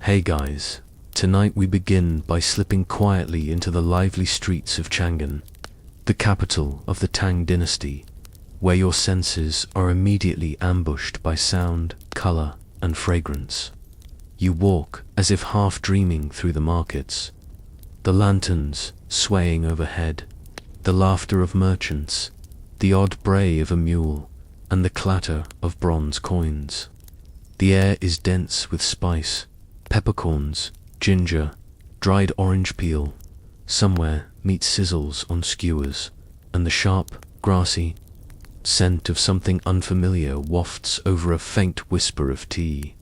Hey guys, tonight we begin by slipping quietly into the lively streets of Chang'an, the capital of the Tang Dynasty, where your senses are immediately ambushed by sound, color, and fragrance. You walk as if half dreaming through the markets, the lanterns swaying overhead, the laughter of merchants, the odd bray of a mule, and the clatter of bronze coins. The air is dense with spice, peppercorns, ginger, dried orange peel. Somewhere meat sizzles on skewers, and the sharp, grassy scent of something unfamiliar wafts over a faint whisper of tea.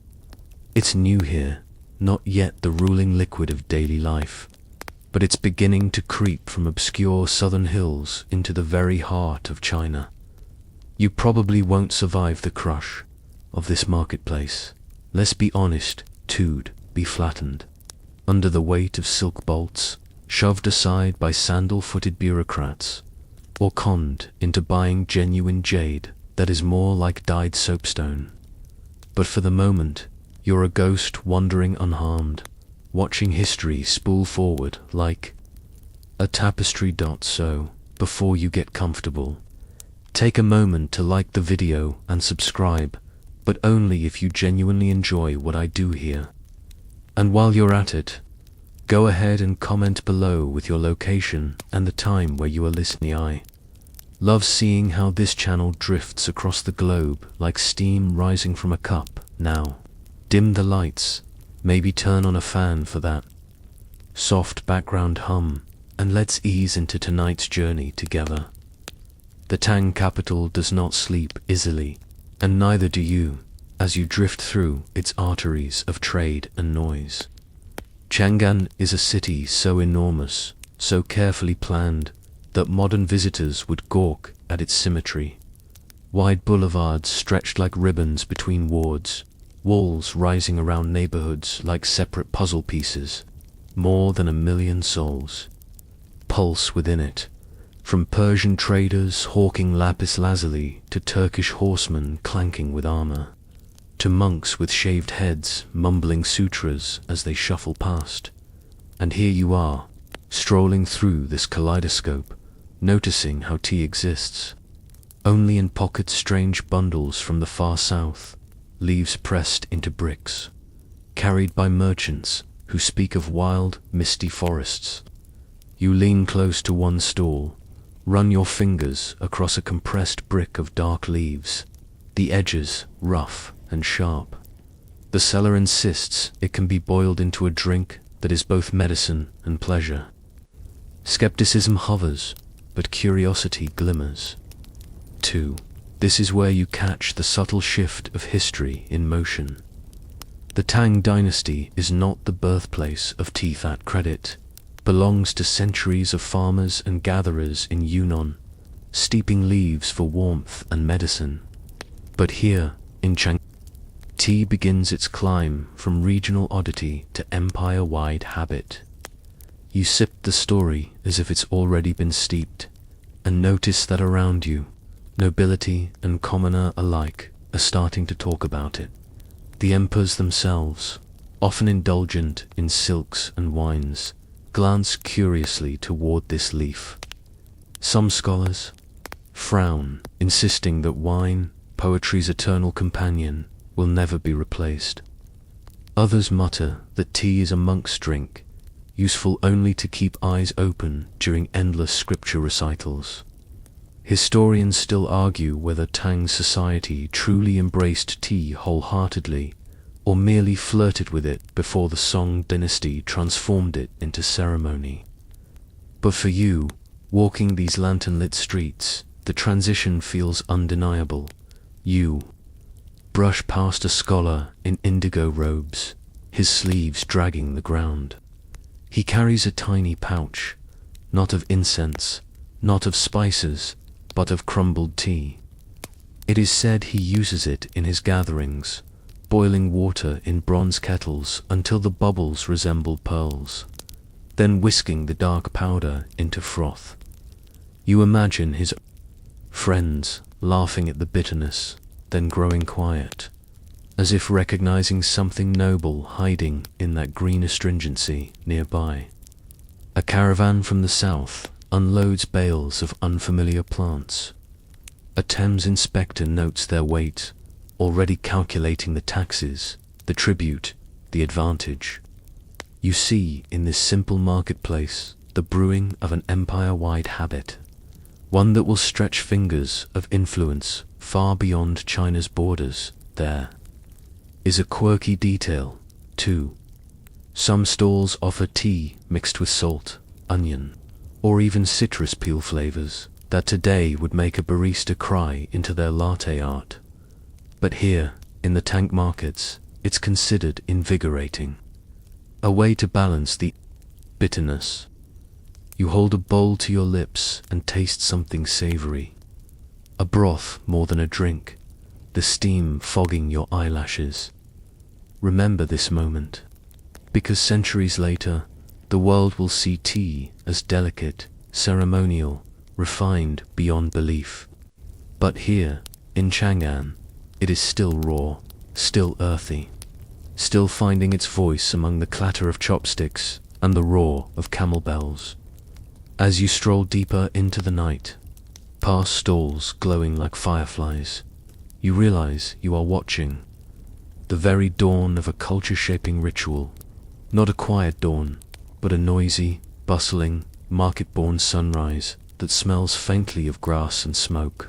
It's new here, not yet the ruling liquid of daily life, but it's beginning to creep from obscure southern hills into the very heart of China. You probably won't survive the crush of this marketplace. Let's be honest, to'd be flattened under the weight of silk bolts, shoved aside by sandal-footed bureaucrats, or conned into buying genuine jade that is more like dyed soapstone. But for the moment, you're a ghost wandering unharmed, watching history spool forward like a tapestry. So, before you get comfortable, take a moment to like the video and subscribe, but only if you genuinely enjoy what I do here. And while you're at it, go ahead and comment below with your location and the time where you are listening. I love seeing how this channel drifts across the globe like steam rising from a cup. Now, dim the lights, maybe turn on a fan for that soft background hum, and let's ease into tonight's journey together. The Tang capital does not sleep easily, and neither do you, as you drift through its arteries of trade and noise. Chang'an is a city so enormous, so carefully planned, that modern visitors would gawk at its symmetry. Wide boulevards stretched like ribbons between wards, walls rising around neighborhoods like separate puzzle pieces. More than 1 million souls pulse within it, from Persian traders hawking lapis lazuli to Turkish horsemen clanking with armor, to monks with shaved heads mumbling sutras as they shuffle past. And here you are, strolling through this kaleidoscope, noticing how tea exists only in pocket strange bundles from the far south, leaves pressed into bricks, carried by merchants who speak of wild, misty forests. You lean close to one stall, run your fingers across a compressed brick of dark leaves, the edges rough and sharp. The seller insists it can be boiled into a drink that is both medicine and pleasure. Skepticism hovers, but curiosity glimmers. 2. This is where you catch the subtle shift of history in motion. The Tang Dynasty is not the birthplace of tea. That credit belongs to centuries of farmers and gatherers in Yunnan, steeping leaves for warmth and medicine. But here, in Chang'an, tea begins its climb from regional oddity to empire-wide habit. You sip the story as if it's already been steeped, and notice that around you, nobility and commoner alike are starting to talk about it. The emperors themselves, often indulgent in silks and wines, glance curiously toward this leaf. Some scholars frown, insisting that wine, poetry's eternal companion, will never be replaced. Others mutter that tea is a monk's drink, useful only to keep eyes open during endless scripture recitals. Historians still argue whether Tang society truly embraced tea wholeheartedly, or merely flirted with it before the Song dynasty transformed it into ceremony. But for you, walking these lantern-lit streets, the transition feels undeniable. You brush past a scholar in indigo robes, his sleeves dragging the ground. He carries a tiny pouch, not of incense, not of spices, but of crumbled tea. It is said he uses it in his gatherings, boiling water in bronze kettles until the bubbles resemble pearls, then whisking the dark powder into froth. You imagine his friends laughing at the bitterness, then growing quiet. as if recognizing something noble hiding in that green astringency nearby. A caravan from the south unloads bales of unfamiliar plants. A Thames inspector notes their weight, already calculating the taxes, the tribute, the advantage. You see in this simple marketplace the brewing of an empire-wide habit, one that will stretch fingers of influence far beyond China's borders. There is a quirky detail, too. Some stalls offer tea mixed with salt, onion, or even citrus peel flavors that today would make a barista cry into their latte art. But here, in the tank markets, it's considered invigorating. A way to balance the bitterness. You hold a bowl to your lips and taste something savory. A broth more than a drink, the steam fogging your eyelashes. Remember this moment, because centuries later, the world will see tea as delicate, ceremonial, refined beyond belief. But here, in Chang'an, it is still raw, still earthy, still finding its voice among the clatter of chopsticks and the roar of camel bells. As you stroll deeper into the night, past stalls glowing like fireflies, you realize you are watching the very dawn of a culture-shaping ritual. Not a quiet dawn, but a noisy, bustling, market-born sunrise that smells faintly of grass and smoke.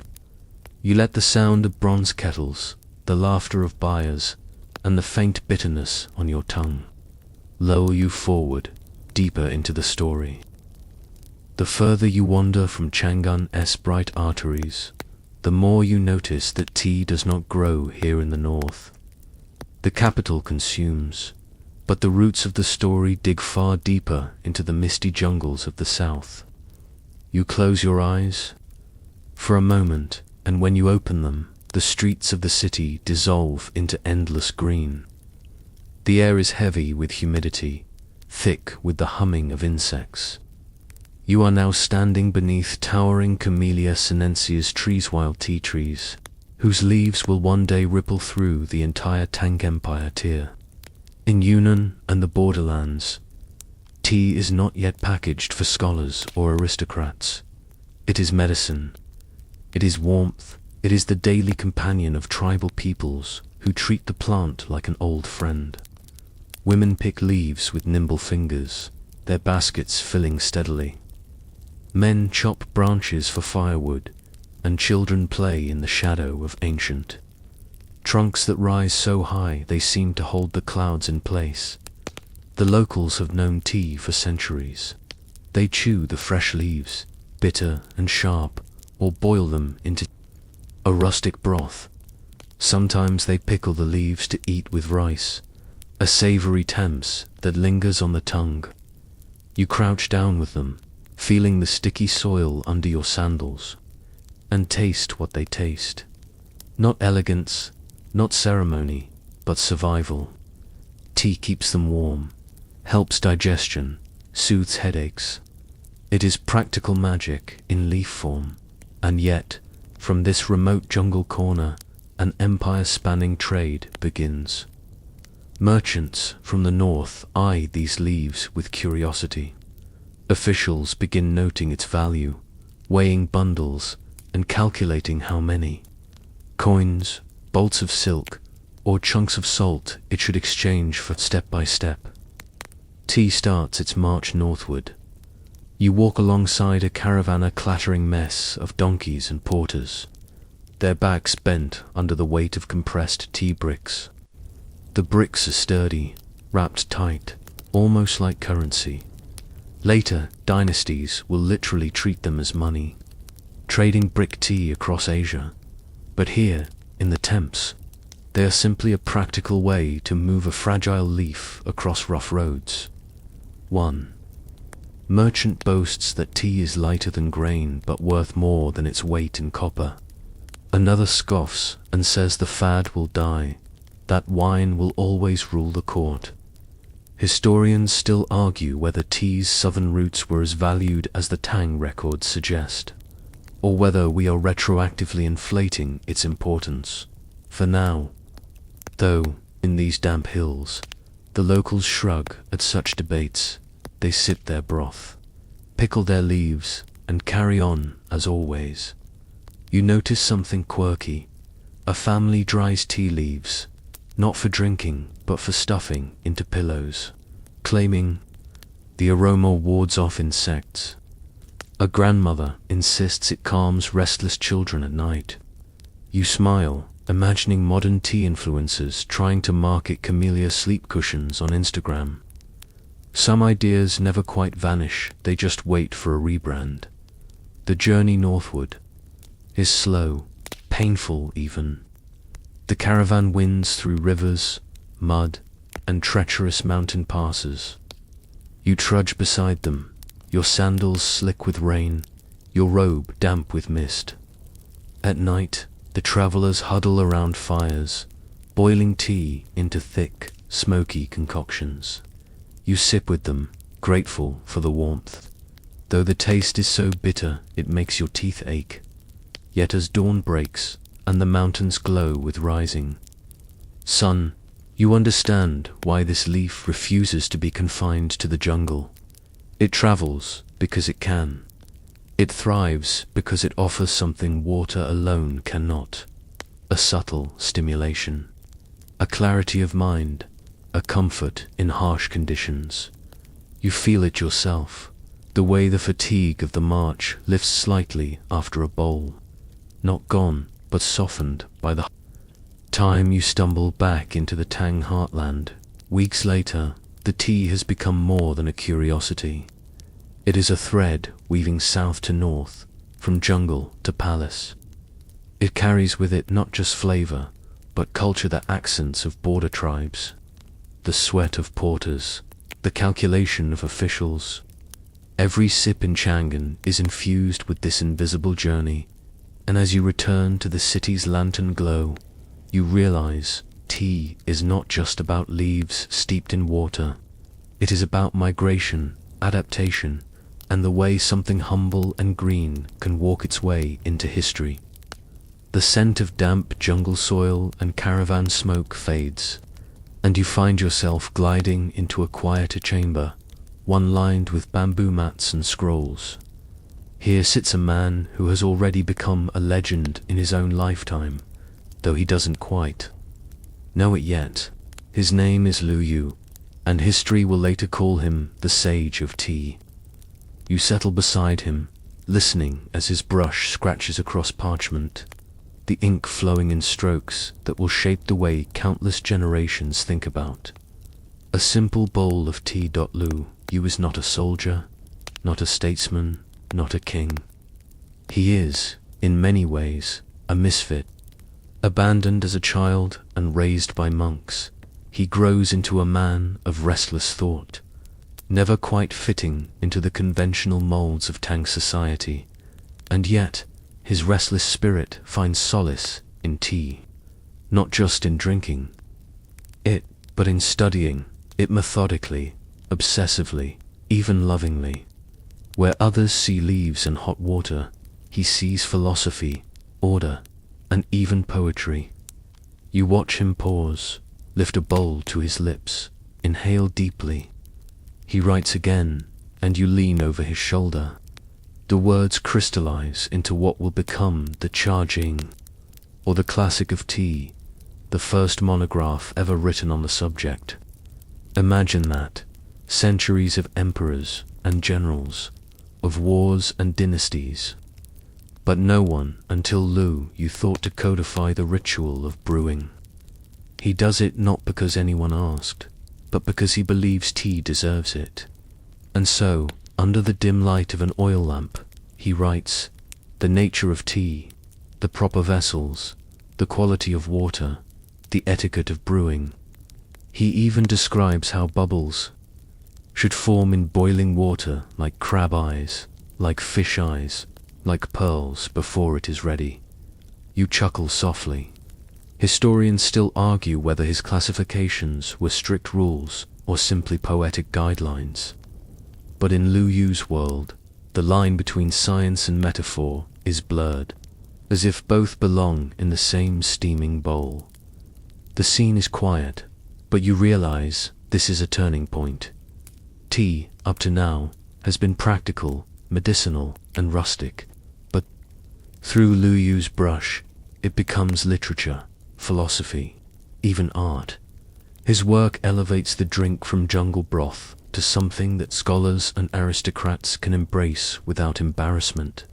You let the sound of bronze kettles, the laughter of buyers, and the faint bitterness on your tongue lull you forward, deeper into the story. The further you wander from Chang'an's bright arteries, the more you notice that tea does not grow here in the north. The capital consumes, but the roots of the story dig far deeper into the misty jungles of the south. You close your eyes for a moment, and when you open them, the streets of the city dissolve into endless green. The air is heavy with humidity, thick with the humming of insects. You are now standing beneath towering Camellia sinensis trees, wild tea trees, whose leaves will one day ripple through the entire Tang Empire tier. In Yunnan and the borderlands, tea is not yet packaged for scholars or aristocrats. It is medicine. It is warmth. It is the daily companion of tribal peoples who treat the plant like an old friend. Women pick leaves with nimble fingers, their baskets filling steadily. Men chop branches for firewood, and children play in the shadow of ancient trunks that rise so high they seem to hold the clouds in place. The locals have known tea for centuries. They chew the fresh leaves, bitter and sharp, or boil them into a rustic broth. Sometimes they pickle the leaves to eat with rice, a savory tempeh that lingers on the tongue. You crouch down with them, feeling the sticky soil under your sandals, and taste what they taste. Not elegance, not ceremony, but survival. Tea keeps them warm, helps digestion, soothes headaches. It is practical magic in leaf form, and yet, from this remote jungle corner, an empire-spanning trade begins. Merchants from the north eye these leaves with curiosity. Officials begin noting its value, weighing bundles, and calculating how many coins, bolts of silk, or chunks of salt it should exchange for. Step by step, tea starts its march northward. You walk alongside a caravan, a clattering mess of donkeys and porters, their backs bent under the weight of compressed tea bricks. The bricks are sturdy, wrapped tight, almost like currency. Later, dynasties will literally treat them as money, trading brick tea across Asia. But here, in the Thames, they are simply a practical way to move a fragile leaf across rough roads. 1. Merchant boasts that tea is lighter than grain but worth more than its weight in copper. Another scoffs and says the fad will die, that wine will always rule the court. Historians still argue whether tea's southern roots were as valued as the Tang records suggest, or whether we are retroactively inflating its importance. For now, Though, in these damp hills, the locals shrug at such debates, they sip their broth, pickle their leaves, and carry on as always. You notice something quirky. A family dries tea leaves, not for drinking, but for stuffing into pillows, claiming the aroma wards off insects. A grandmother insists it calms restless children at night. You smile, imagining modern tea influencers trying to market camellia sleep cushions on Instagram. Some ideas never quite vanish, they just wait for a rebrand. The journey northward is slow, painful even. The caravan winds through rivers, mud, and treacherous mountain passes. You trudge beside them, your sandals slick with rain, your robe damp with mist. At night, the travelers huddle around fires, boiling tea into thick, smoky concoctions. You sip with them, grateful for the warmth, though the taste is so bitter it makes your teeth ache. Yet as dawn breaks, and the mountains glow with rising sun, you understand why this leaf refuses to be confined to the jungle. It travels because it can. It thrives because it offers something water alone cannot. A subtle stimulation, a clarity of mind, a comfort in harsh conditions. You feel it yourself, the way the fatigue of the march lifts slightly after a bowl. Not gone, but softened by the time you stumble back into the Tang heartland. Weeks later, the tea has become more than a curiosity. It is a thread weaving south to north, from jungle to palace. It carries with it not just flavor, but culture, the accents of border tribes, the sweat of porters, the calculation of officials. Every sip in Chang'an is infused with this invisible journey, and as you return to the city's lantern glow, you realize tea is not just about leaves steeped in water. It is about migration, adaptation, and the way something humble and green can walk its way into history. The scent of damp jungle soil and caravan smoke fades, and you find yourself gliding into a quieter chamber, one lined with bamboo mats and scrolls. Here sits a man who has already become a legend in his own lifetime, though he doesn't quite know it yet. His name is Lu Yu, and history will later call him the Sage of Tea. You settle beside him, listening as his brush scratches across parchment, the ink flowing in strokes that will shape the way countless generations think about. A simple bowl of tea. Lu Yu is not a soldier, not a statesman, not a king. He is, in many ways, a misfit. Abandoned as a child and raised by monks, he grows into a man of restless thought, never quite fitting into the conventional molds of Tang society, and yet his restless spirit finds solace in tea, not just in drinking it, but in studying it methodically, obsessively, even lovingly. Where others see leaves and hot water, he sees philosophy, order, and even poetry. You watch him pause, lift a bowl to his lips, inhale deeply. He writes again, and you lean over his shoulder. The words crystallize into what will become the Jing, or the classic of tea, the first monograph ever written on the subject. Imagine that, centuries of emperors and generals, of wars and dynasties, but no one until Lu Yu thought to codify the ritual of brewing. He does it not because anyone asked, but because he believes tea deserves it. And so, under the dim light of an oil lamp, he writes the nature of tea, the proper vessels, the quality of water, the etiquette of brewing. He even describes how bubbles should form in boiling water like crab eyes, like fish eyes, like pearls before it is ready. You chuckle softly. Historians still argue whether his classifications were strict rules or simply poetic guidelines. But in Lu Yu's world, the line between science and metaphor is blurred, as if both belong in the same steaming bowl. The scene is quiet, but you realize this is a turning point. Tea, up to now, has been practical, medicinal, and rustic, but through Lu Yu's brush, it becomes literature, philosophy, even art. His work elevates the drink from jungle broth to something that scholars and aristocrats can embrace without embarrassment.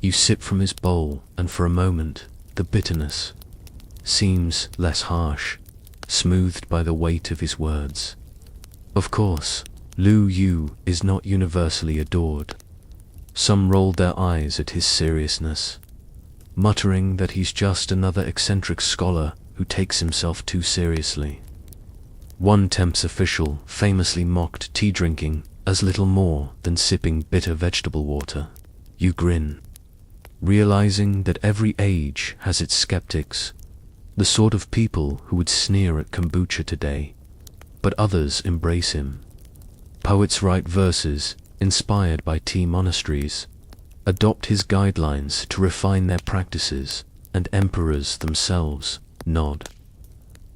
You sip from his bowl, and for a moment, the bitterness seems less harsh, smoothed by the weight of his words. Of course, Lu Yu is not universally adored. Some rolled their eyes at his seriousness, muttering that he's just another eccentric scholar who takes himself too seriously. One Temps official famously mocked tea drinking as little more than sipping bitter vegetable water. You grin, realizing that every age has its skeptics, the sort of people who would sneer at kombucha today, but others embrace him. Poets write verses inspired by tea monasteries, adopt his guidelines to refine their practices, and emperors themselves nod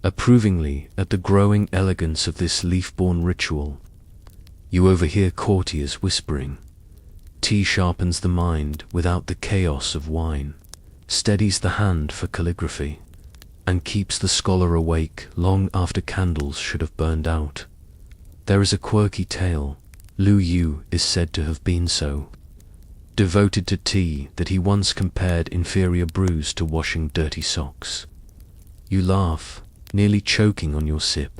approvingly at the growing elegance of this leaf-born ritual. You overhear courtiers whispering. Tea sharpens the mind without the chaos of wine, steadies the hand for calligraphy, and keeps the scholar awake long after candles should have burned out. There is a quirky tale. Lu Yu is said to have been so devoted to tea that he once compared inferior brews to washing dirty socks. You laugh, nearly choking on your sip.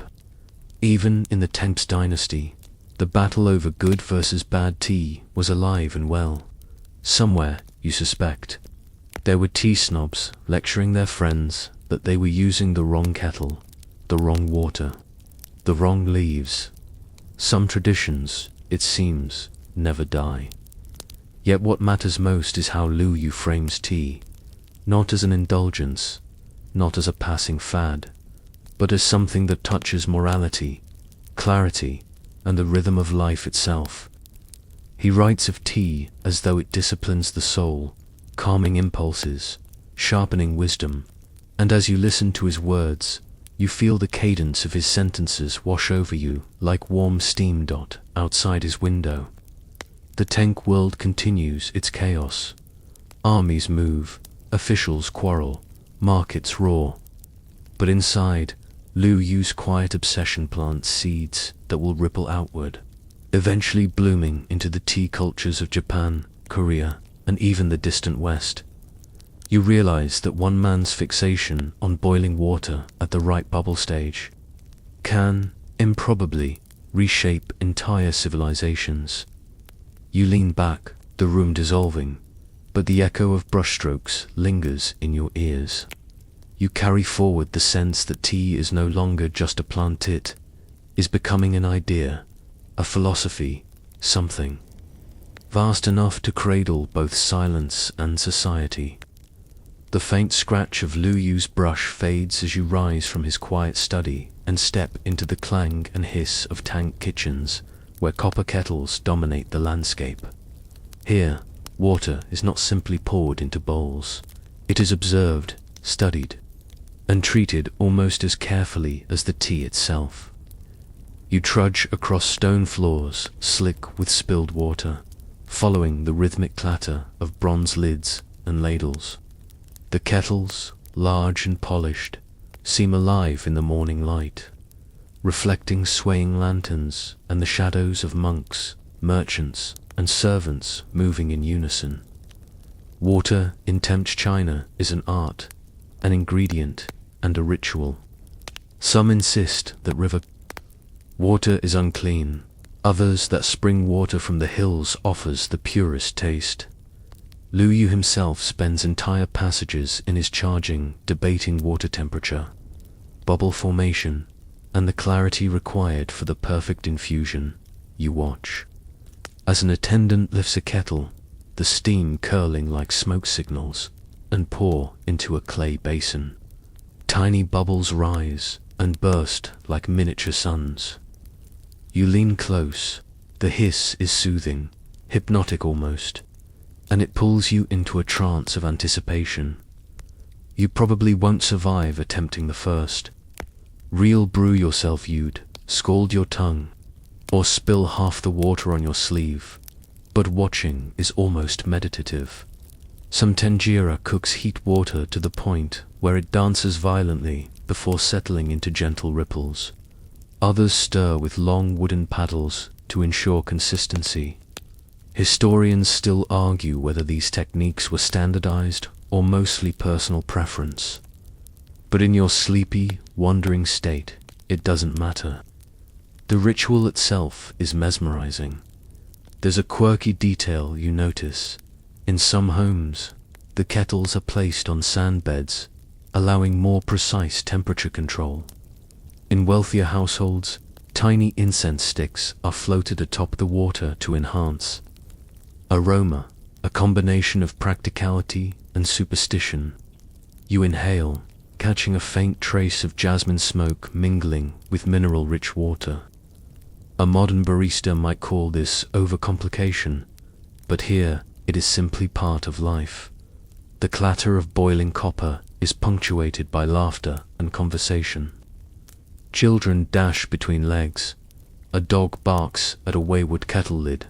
Even in the Tang Dynasty, the battle over good versus bad tea was alive and well. Somewhere, you suspect, there were tea snobs lecturing their friends that they were using the wrong kettle, the wrong water, the wrong leaves. Some traditions, it seems, never die. Yet what matters most is how Lu Yu frames tea, not as an indulgence, not as a passing fad, but as something that touches morality, clarity, and the rhythm of life itself. He writes of tea as though it disciplines the soul, calming impulses, sharpening wisdom, and as you listen to his words, you feel the cadence of his sentences wash over you like warm steam dot outside his window. The Tank world continues its chaos. Armies move, officials quarrel, markets roar. But inside, Lu Yu's quiet obsession plants seeds that will ripple outward, eventually blooming into the tea cultures of Japan, Korea, and even the distant West. You realize that one man's fixation on boiling water at the right bubble stage can, improbably, reshape entire civilizations. You lean back, the room dissolving, but the echo of brushstrokes lingers in your ears. You carry forward the sense that tea is no longer just a plant, it is becoming an idea, a philosophy, something vast enough to cradle both silence and society. The faint scratch of Lu Yu's brush fades as you rise from his quiet study and step into the clang and hiss of tank kitchens, where copper kettles dominate the landscape. Here, water is not simply poured into bowls. It is observed, studied, and treated almost as carefully as the tea itself. You trudge across stone floors, slick with spilled water, following the rhythmic clatter of bronze lids and ladles. The kettles, large and polished, seem alive in the morning light, reflecting swaying lanterns and the shadows of monks, merchants, and servants moving in unison. Water in Tempt China is an art, an ingredient, and a ritual. Some insist that river water is unclean, others that spring water from the hills offers the purest taste. Lu Yu himself spends entire passages in his charging debating water temperature, bubble formation, and the clarity required for the perfect infusion. You watch as an attendant lifts a kettle, the steam curling like smoke signals, and pour into a clay basin. Tiny bubbles rise and burst like miniature suns. You lean close. The hiss is soothing, hypnotic almost, and it pulls you into a trance of anticipation. You probably won't survive attempting the first, Real brew yourself you'd scald your tongue, or spill half the water on your sleeve, but watching is almost meditative. Some Tanjira cooks heat water to the point where it dances violently before settling into gentle ripples. Others stir with long wooden paddles to ensure consistency. Historians still argue whether these techniques were standardized or mostly personal preference. But in your sleepy, wandering state, it doesn't matter. The ritual itself is mesmerizing. There's a quirky detail you notice. In some homes, the kettles are placed on sand beds, allowing more precise temperature control. In wealthier households, tiny incense sticks are floated atop the water to enhance aroma, a combination of practicality and superstition. You inhale, catching a faint trace of jasmine smoke mingling with mineral-rich water. A modern barista might call this overcomplication, but here it is simply part of life. The clatter of boiling copper is punctuated by laughter and conversation. Children dash between legs, a dog barks at a wayward kettle lid,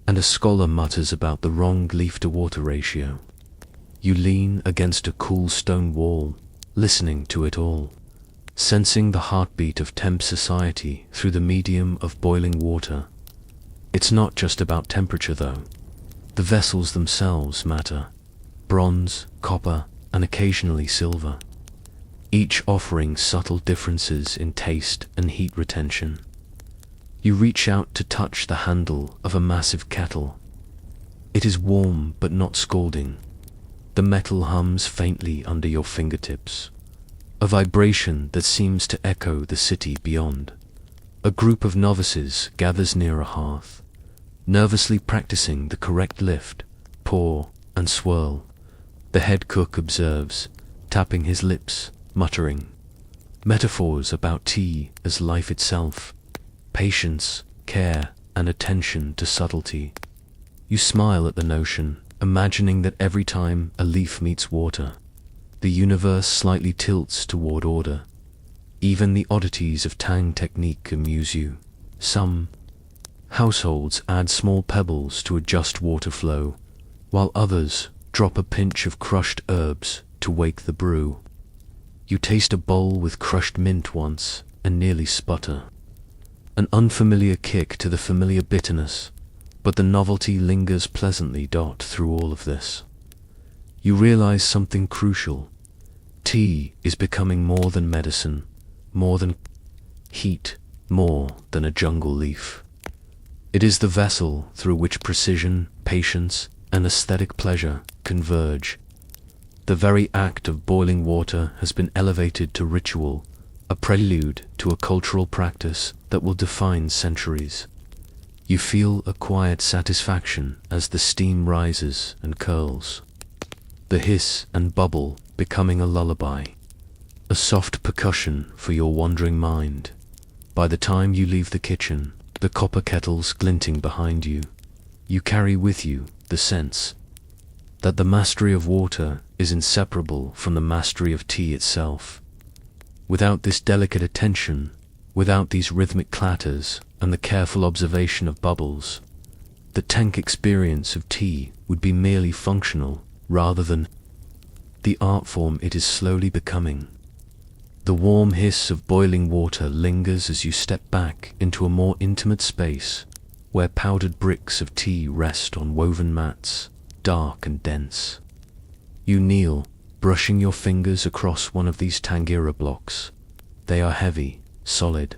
and a scholar mutters about the wrong leaf-to-water ratio. You lean against a cool stone wall, listening to it all, sensing the heartbeat of temp society through the medium of boiling water. It's not just about temperature, though. The vessels themselves matter: bronze, copper, and occasionally silver, each offering subtle differences in taste and heat retention. You reach out to touch the handle of a massive kettle. It is warm but not scalding. The metal hums faintly under your fingertips, a vibration that seems to echo the city beyond. A group of novices gathers near a hearth, nervously practicing the correct lift, pour, and swirl. The head cook observes, tapping his lips, muttering metaphors about tea as life itself: patience, care, and attention to subtlety. You smile at the notion, imagining that every time a leaf meets water, the universe slightly tilts toward order. Even the oddities of Tang technique amuse you. Some households add small pebbles to adjust water flow, while others drop a pinch of crushed herbs to wake the brew. You taste a bowl with crushed mint once and nearly sputter. An unfamiliar kick to the familiar bitterness, but the novelty lingers pleasantly through all of this. You realize something crucial. Tea is becoming more than medicine, more than heat, more than a jungle leaf. It is the vessel through which precision, patience, and aesthetic pleasure converge. The very act of boiling water has been elevated to ritual, a prelude to a cultural practice that will define centuries. You feel a quiet satisfaction as the steam rises and curls, the hiss and bubble becoming a lullaby, a soft percussion for your wandering mind. By the time you leave the kitchen, the copper kettles glinting behind you, you carry with you the sense that the mastery of water is inseparable from the mastery of tea itself. Without this delicate attention, without these rhythmic clatters and the careful observation of bubbles, the tank experience of tea would be merely functional rather than the art form it is slowly becoming. The warm hiss of boiling water lingers as you step back into a more intimate space where powdered bricks of tea rest on woven mats, dark and dense. You kneel, brushing your fingers across one of these Tangira blocks. They are heavy, solid,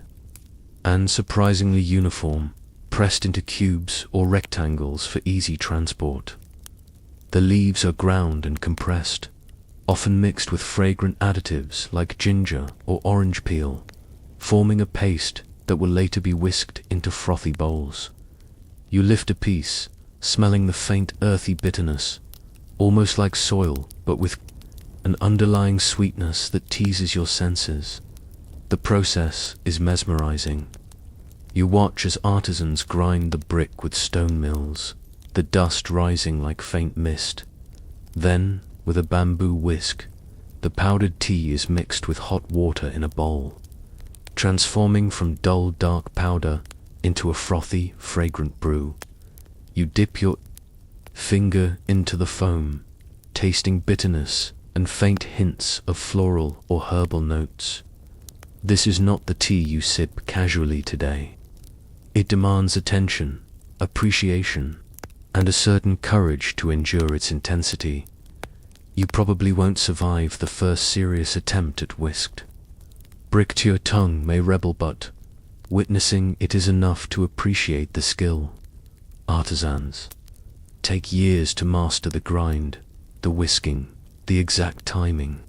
and surprisingly uniform, pressed into cubes or rectangles for easy transport. The leaves are ground and compressed, often mixed with fragrant additives like ginger or orange peel, forming a paste that will later be whisked into frothy bowls. You lift a piece, smelling the faint earthy bitterness, almost like soil, but with an underlying sweetness that teases your senses. The process is mesmerizing. You watch as artisans grind the brick with stone mills, the dust rising like faint mist. Then, with a bamboo whisk, the powdered tea is mixed with hot water in a bowl. transforming from dull dark powder into a frothy, fragrant brew. You dip your finger into the foam, tasting bitterness and faint hints of floral or herbal notes. This is not the tea you sip casually today. It demands attention, appreciation, and a certain courage to endure its intensity. You probably won't survive the first serious attempt at whisked. Brick to your tongue may rebel, but witnessing it is enough to appreciate the skill. Artisans take years to master the grind, the whisking, the exact timing.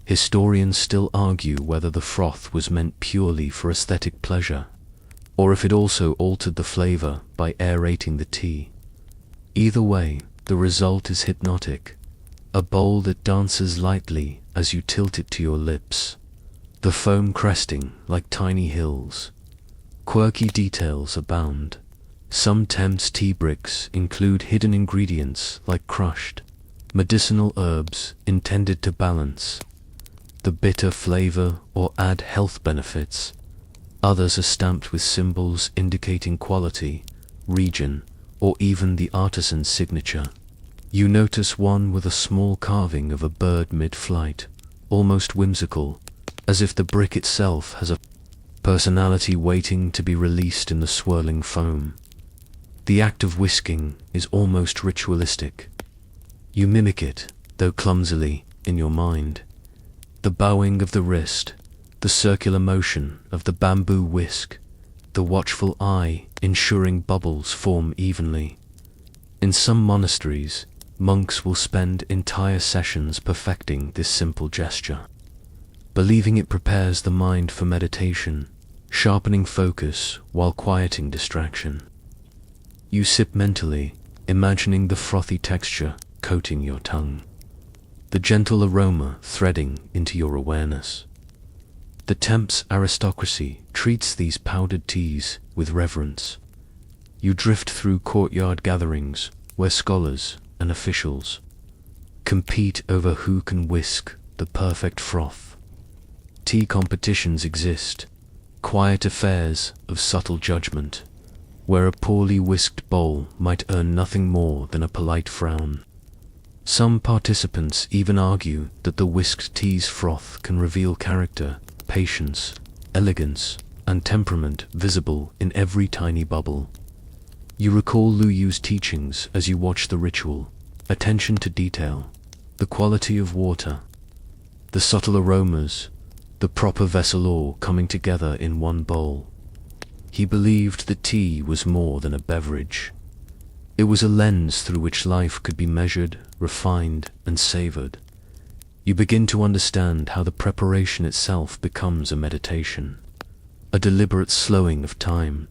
Historians still argue whether the froth was meant purely for aesthetic pleasure, or if it also altered the flavor by aerating the tea. Either way, the result is hypnotic, a bowl that dances lightly as you tilt it to your lips, the foam cresting like tiny hills. Quirky details abound. Some Thames tea bricks include hidden ingredients like crushed, medicinal herbs intended to balance the bitter flavor or add health benefits. Others are stamped with symbols indicating quality, region, or even the artisan's signature. You notice one with a small carving of a bird mid-flight, almost whimsical, as if the brick itself has a personality waiting to be released in the swirling foam. The act of whisking is almost ritualistic. You mimic it, though clumsily, in your mind. The bowing of the wrist, the circular motion of the bamboo whisk, the watchful eye ensuring bubbles form evenly. In some monasteries, monks will spend entire sessions perfecting this simple gesture, believing it prepares the mind for meditation, sharpening focus while quieting distraction. You sip mentally, imagining the frothy texture coating your tongue, the gentle aroma threading into your awareness. The Thames aristocracy treats these powdered teas with reverence. You drift through courtyard gatherings where scholars and officials compete over who can whisk the perfect froth. Tea competitions exist, quiet affairs of subtle judgment, where a poorly whisked bowl might earn nothing more than a polite frown. Some participants even argue that the whisked tea's froth can reveal character, patience, elegance, and temperament visible in every tiny bubble. You recall Lu Yu's teachings as you watch the ritual: attention to detail, the quality of water, the subtle aromas, the proper vessel all coming together in one bowl. He believed that tea was more than a beverage. It was a lens through which life could be measured, refined, and savored. You begin to understand how the preparation itself becomes a meditation, a deliberate slowing of time.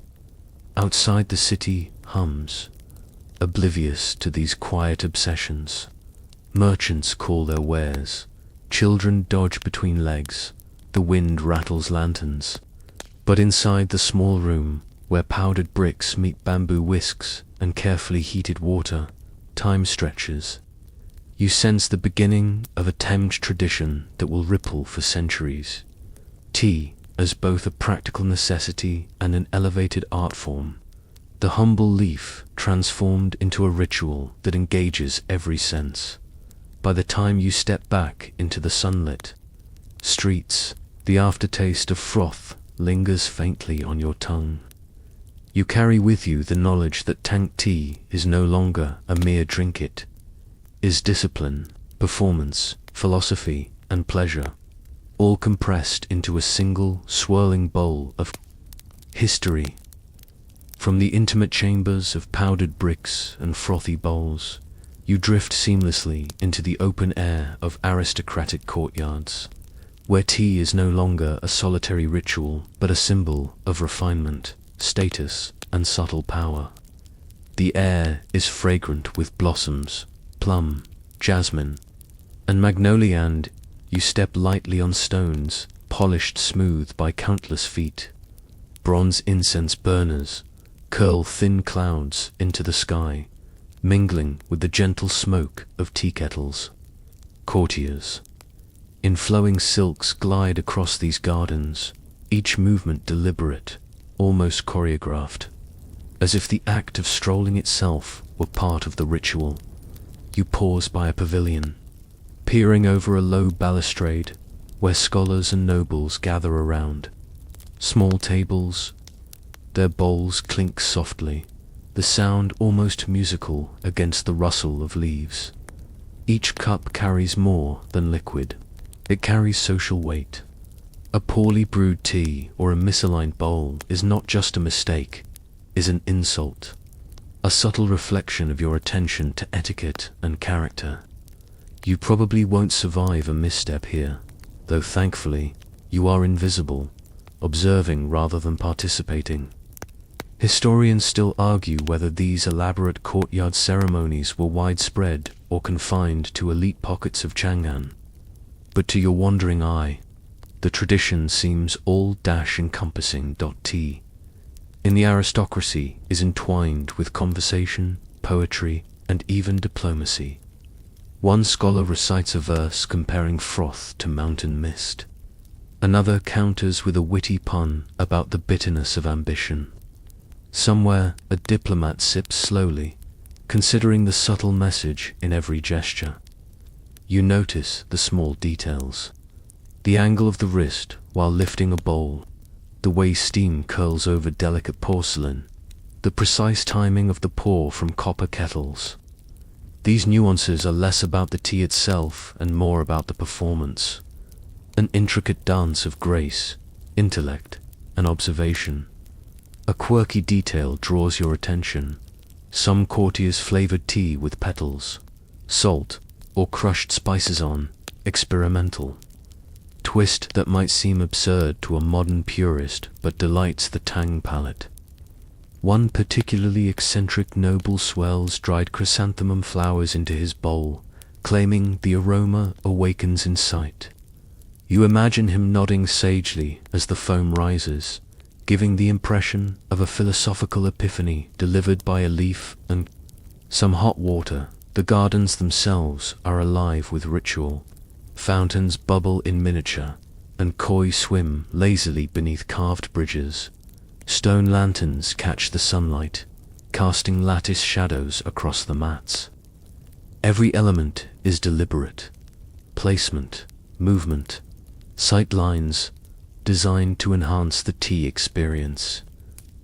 Outside the city hums, oblivious to these quiet obsessions. Merchants call their wares, children dodge between legs, the wind rattles lanterns. But inside the small room, where powdered bricks meet bamboo whisks and carefully heated water, time stretches. You sense the beginning of a Thames tradition that will ripple for centuries. Tea as both a practical necessity and an elevated art form, the humble leaf transformed into a ritual that engages every sense. By the time you step back into the sunlit streets, the aftertaste of froth lingers faintly on your tongue. You carry with you the knowledge that Tang tea is no longer a mere drink. It is discipline, performance, philosophy, and pleasure, all compressed into a single swirling bowl of history. From the intimate chambers of powdered bricks and frothy bowls, you drift seamlessly into the open air of aristocratic courtyards, where tea is no longer a solitary ritual but a symbol of refinement, status, and subtle power. The air is fragrant with blossoms, plum, jasmine, and magnolia, and you step lightly on stones, polished smooth by countless feet. Bronze incense burners curl thin clouds into the sky, mingling with the gentle smoke of tea kettles. Courtiers in flowing silks glide across these gardens, each movement deliberate, almost choreographed, as if the act of strolling itself were part of the ritual. You pause by a pavilion, peering over a low balustrade where scholars and nobles gather around. Small tables, their bowls clink softly, the sound almost musical against the rustle of leaves. Each cup carries more than liquid. It carries social weight. A poorly brewed tea or a misaligned bowl is not just a mistake, is an insult, a subtle reflection of your attention to etiquette and character. You probably won't survive a misstep here, though thankfully you are invisible, observing rather than participating. Historians still argue whether these elaborate courtyard ceremonies were widespread or confined to elite pockets of Chang'an. But to your wandering eye, the tradition seems all-encompassing. Tea in the aristocracy is entwined with conversation, poetry, and even diplomacy. One scholar recites a verse comparing froth to mountain mist. Another counters with a witty pun about the bitterness of ambition. Somewhere, a diplomat sips slowly, considering the subtle message in every gesture. You notice the small details. The angle of the wrist while lifting a bowl, the way steam curls over delicate porcelain, the precise timing of the pour from copper kettles. These nuances are less about the tea itself and more about the performance. An intricate dance of grace, intellect, and observation. A quirky detail draws your attention. Some courtiers flavored tea with petals, salt, or crushed spices on, experimental. Twist that might seem absurd to a modern purist but delights the Tang palate. One particularly eccentric noble swells dried chrysanthemum flowers into his bowl, claiming the aroma awakens insight. You imagine him nodding sagely as the foam rises, giving the impression of a philosophical epiphany delivered by a leaf and some hot water. The gardens themselves are alive with ritual. Fountains bubble in miniature, and koi swim lazily beneath carved bridges. Stone lanterns catch the sunlight, casting lattice shadows across the mats. Every element is deliberate. Placement, movement, sight lines, designed to enhance the tea experience.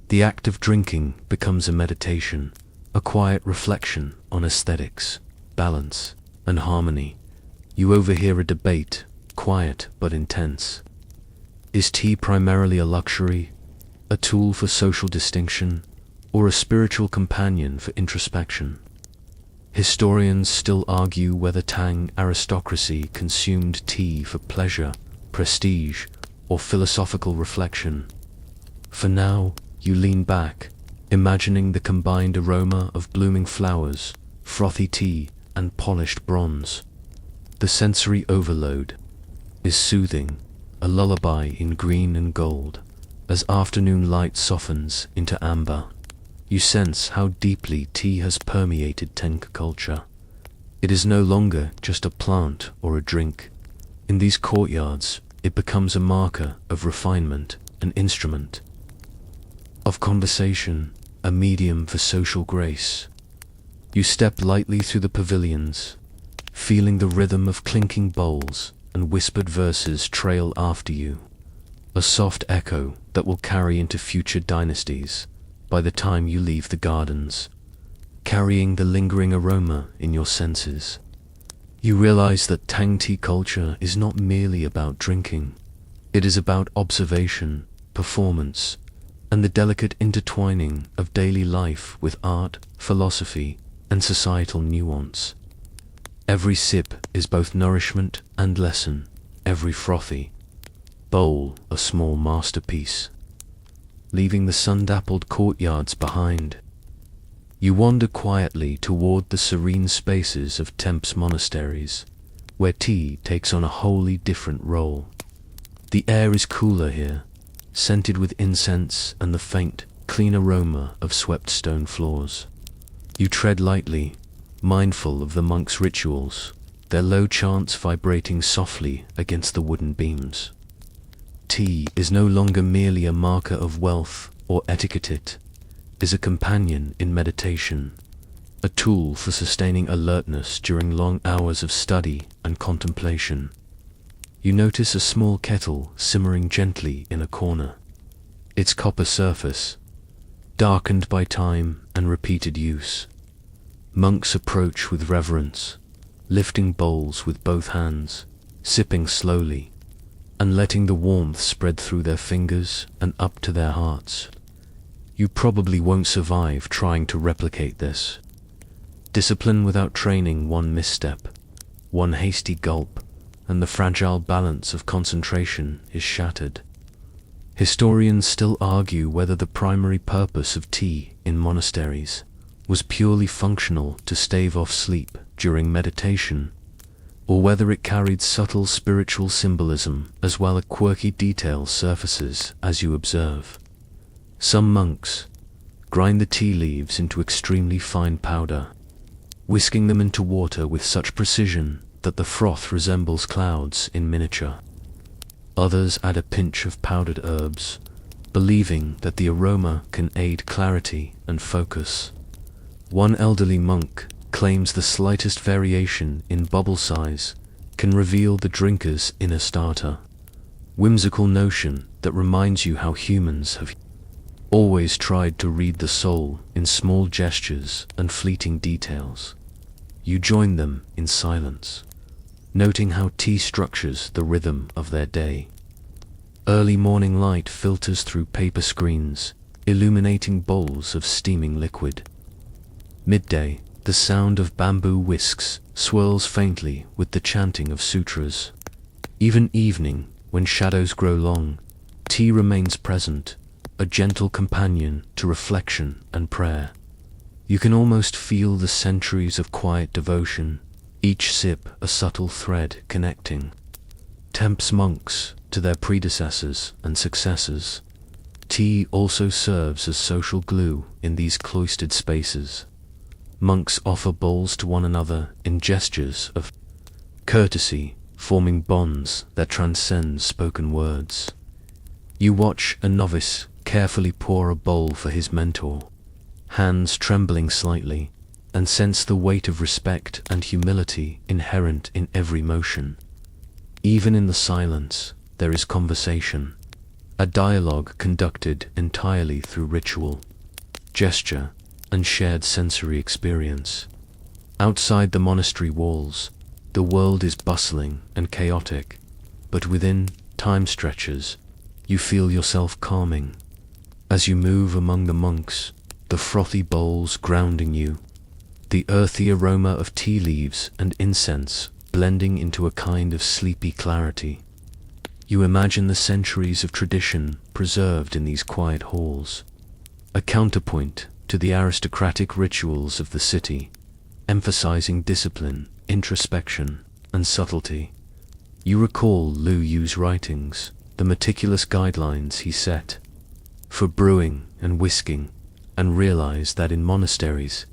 The act of drinking becomes a meditation, a quiet reflection on aesthetics, balance, and harmony. You overhear a debate, quiet but intense. Is tea primarily a luxury, a tool for social distinction, or a spiritual companion for introspection? Historians still argue whether Tang aristocracy consumed tea for pleasure, prestige, or philosophical reflection. For now, you lean back, imagining the combined aroma of blooming flowers, frothy tea, and polished bronze. The sensory overload is soothing, a lullaby in green and gold. As afternoon light softens into amber, you sense how deeply tea has permeated Tang culture. It is no longer just a plant or a drink. In these courtyards, it becomes a marker of refinement, an instrument of conversation, a medium for social grace. You step lightly through the pavilions, feeling the rhythm of clinking bowls and whispered verses trail after you, a soft echo that will carry into future dynasties by the time you leave the gardens, carrying the lingering aroma in your senses. You realize that Tang tea culture is not merely about drinking. It is about observation, performance, and the delicate intertwining of daily life with art, philosophy, and societal nuance. Every sip is both nourishment and lesson, every frothy bowl a small masterpiece. Leaving the sun-dappled courtyards behind, you wander quietly toward the serene spaces of Temp's monasteries, where tea takes on a wholly different role. The air is cooler here, scented with incense and the faint, clean aroma of swept stone floors. You tread lightly, mindful of the monks' rituals, their low chants vibrating softly against the wooden beams. tea is no longer merely a marker of wealth or etiquette. It is a companion in meditation, a tool for sustaining alertness during long hours of study and contemplation. You notice a small kettle simmering gently in a corner. Its copper surface, darkened by time and repeated use. Monks approach with reverence, lifting bowls with both hands, sipping slowly, and letting the warmth spread through their fingers and up to their hearts. You probably won't survive trying to replicate this. Discipline without training, one misstep, one hasty gulp, and the fragile balance of concentration is shattered. Historians still argue whether the primary purpose of tea in monasteries was purely functional to stave off sleep during meditation, or whether it carried subtle spiritual symbolism as well as quirky detail surfaces as you observe. Some monks grind the tea leaves into extremely fine powder, whisking them into water with such precision that the froth resembles clouds in miniature. Others add a pinch of powdered herbs, believing that the aroma can aid clarity and focus. One elderly monk claims the slightest variation in bubble size can reveal the drinker's inner starter. Whimsical notion that reminds you how humans have always tried to read the soul in small gestures and fleeting details. You join them in silence, noting how tea structures the rhythm of their day. Early morning light filters through paper screens, illuminating bowls of steaming liquid. Midday, the sound of bamboo whisks swirls faintly with the chanting of sutras. Even evening, when shadows grow long, tea remains present, a gentle companion to reflection and prayer. You can almost feel the centuries of quiet devotion, each sip a subtle thread connecting Temp's monks to their predecessors and successors. Tea also serves as social glue in these cloistered spaces. Monks offer bowls to one another in gestures of courtesy, forming bonds that transcend spoken words. You watch a novice carefully pour a bowl for his mentor, hands trembling slightly, and sense the weight of respect and humility inherent in every motion. Even in the silence, there is conversation, a dialogue conducted entirely through ritual, gesture, and shared sensory experience. Outside the monastery walls, the world is bustling and chaotic, but within time stretches, you feel yourself calming. As you move among the monks, the frothy bowls grounding you, the earthy aroma of tea leaves and incense blending into a kind of sleepy clarity. You imagine the centuries of tradition preserved in these quiet halls, a counterpoint to the aristocratic rituals of the city, emphasizing discipline, introspection, and subtlety. You recall Lu Yu's writings, the meticulous guidelines he set for brewing and whisking, and realize that in monasteries,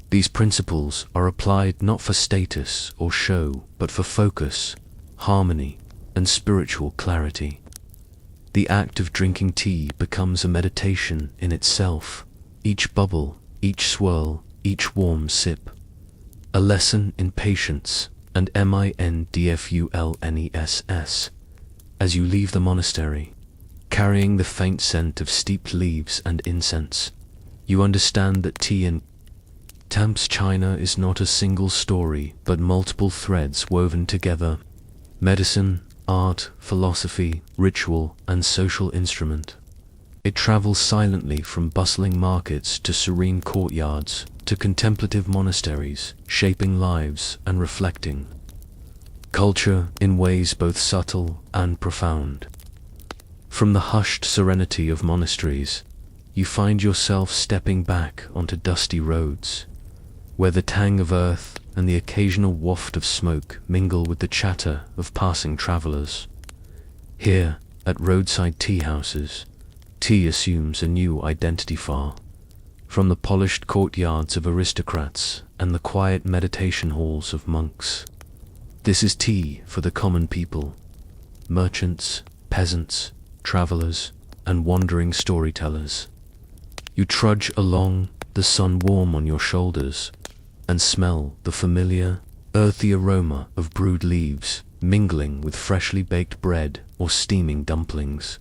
these principles are applied not for status or show, but for focus, harmony, and spiritual clarity. The act of drinking tea becomes a meditation in itself, each bubble, each swirl, each warm sip, a lesson in patience and mindfulness. As you leave the monastery, carrying the faint scent of steeped leaves and incense, you understand that tea in Temp's China is not a single story, but multiple threads woven together: medicine, art, philosophy, ritual, and social instrument. It travels silently from bustling markets to serene courtyards to contemplative monasteries, shaping lives and reflecting culture in ways both subtle and profound. From the hushed serenity of monasteries, you find yourself stepping back onto dusty roads, where the tang of earth and the occasional waft of smoke mingle with the chatter of passing travelers. Here, at roadside tea houses, tea assumes a new identity far from the polished courtyards of aristocrats and the quiet meditation halls of monks. This is tea for the common people, merchants, peasants, travelers, and wandering storytellers. You trudge along, the sun warm on your shoulders, and smell the familiar, earthy aroma of brewed leaves mingling with freshly baked bread or steaming dumplings.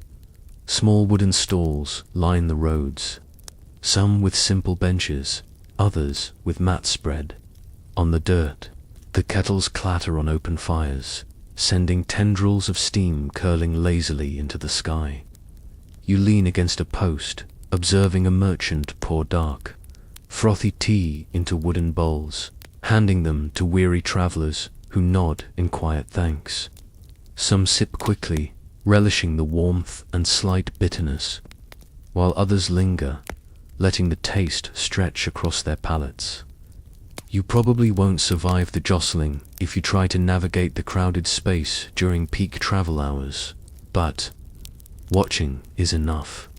Small wooden stalls line the roads, some with simple benches, others with mats spread. On the dirt, the kettles clatter on open fires, sending tendrils of steam curling lazily into the sky. You lean against a post, observing a merchant pour dark, frothy tea into wooden bowls, handing them to weary travelers who nod in quiet thanks. Some sip quickly, relishing the warmth and slight bitterness, while others linger, letting the taste stretch across their palates. You probably won't survive the jostling if you try to navigate the crowded space during peak travel hours, but watching is enough.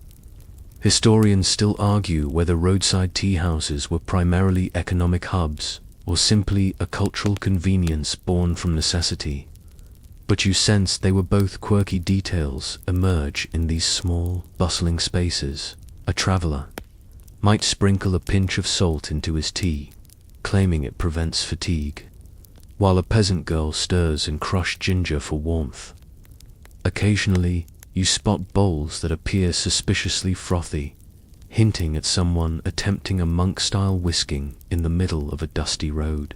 Historians still argue whether roadside tea houses were primarily economic hubs or simply a cultural convenience born from necessity. But you sense they were both. Quirky details emerge in these small, bustling spaces. A traveler might sprinkle a pinch of salt into his tea, claiming it prevents fatigue, while a peasant girl stirs in crushed ginger for warmth. Occasionally, you spot bowls that appear suspiciously frothy, hinting at someone attempting a monk-style whisking in the middle of a dusty road.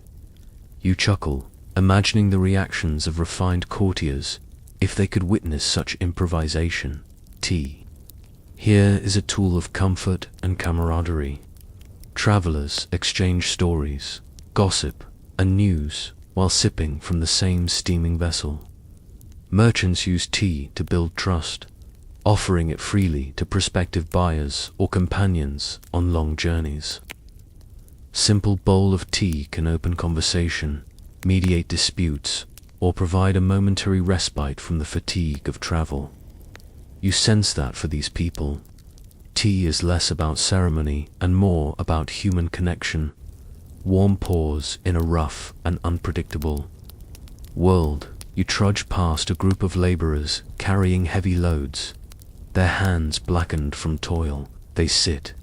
You chuckle, imagining the reactions of refined courtiers if they could witness such improvisation. Tea here is a tool of comfort and camaraderie. Travelers exchange stories, gossip, and news while sipping from the same steaming vessel. Merchants use tea to build trust, offering it freely to prospective buyers or companions on long journeys. Simple bowl of tea can open conversation, mediate disputes, or provide a momentary respite from the fatigue of travel. You sense that for these people, tea is less about ceremony and more about human connection. Warm pours in a rough and unpredictable world. You trudge past a group of laborers carrying heavy loads. Their hands blackened from toil, they sit,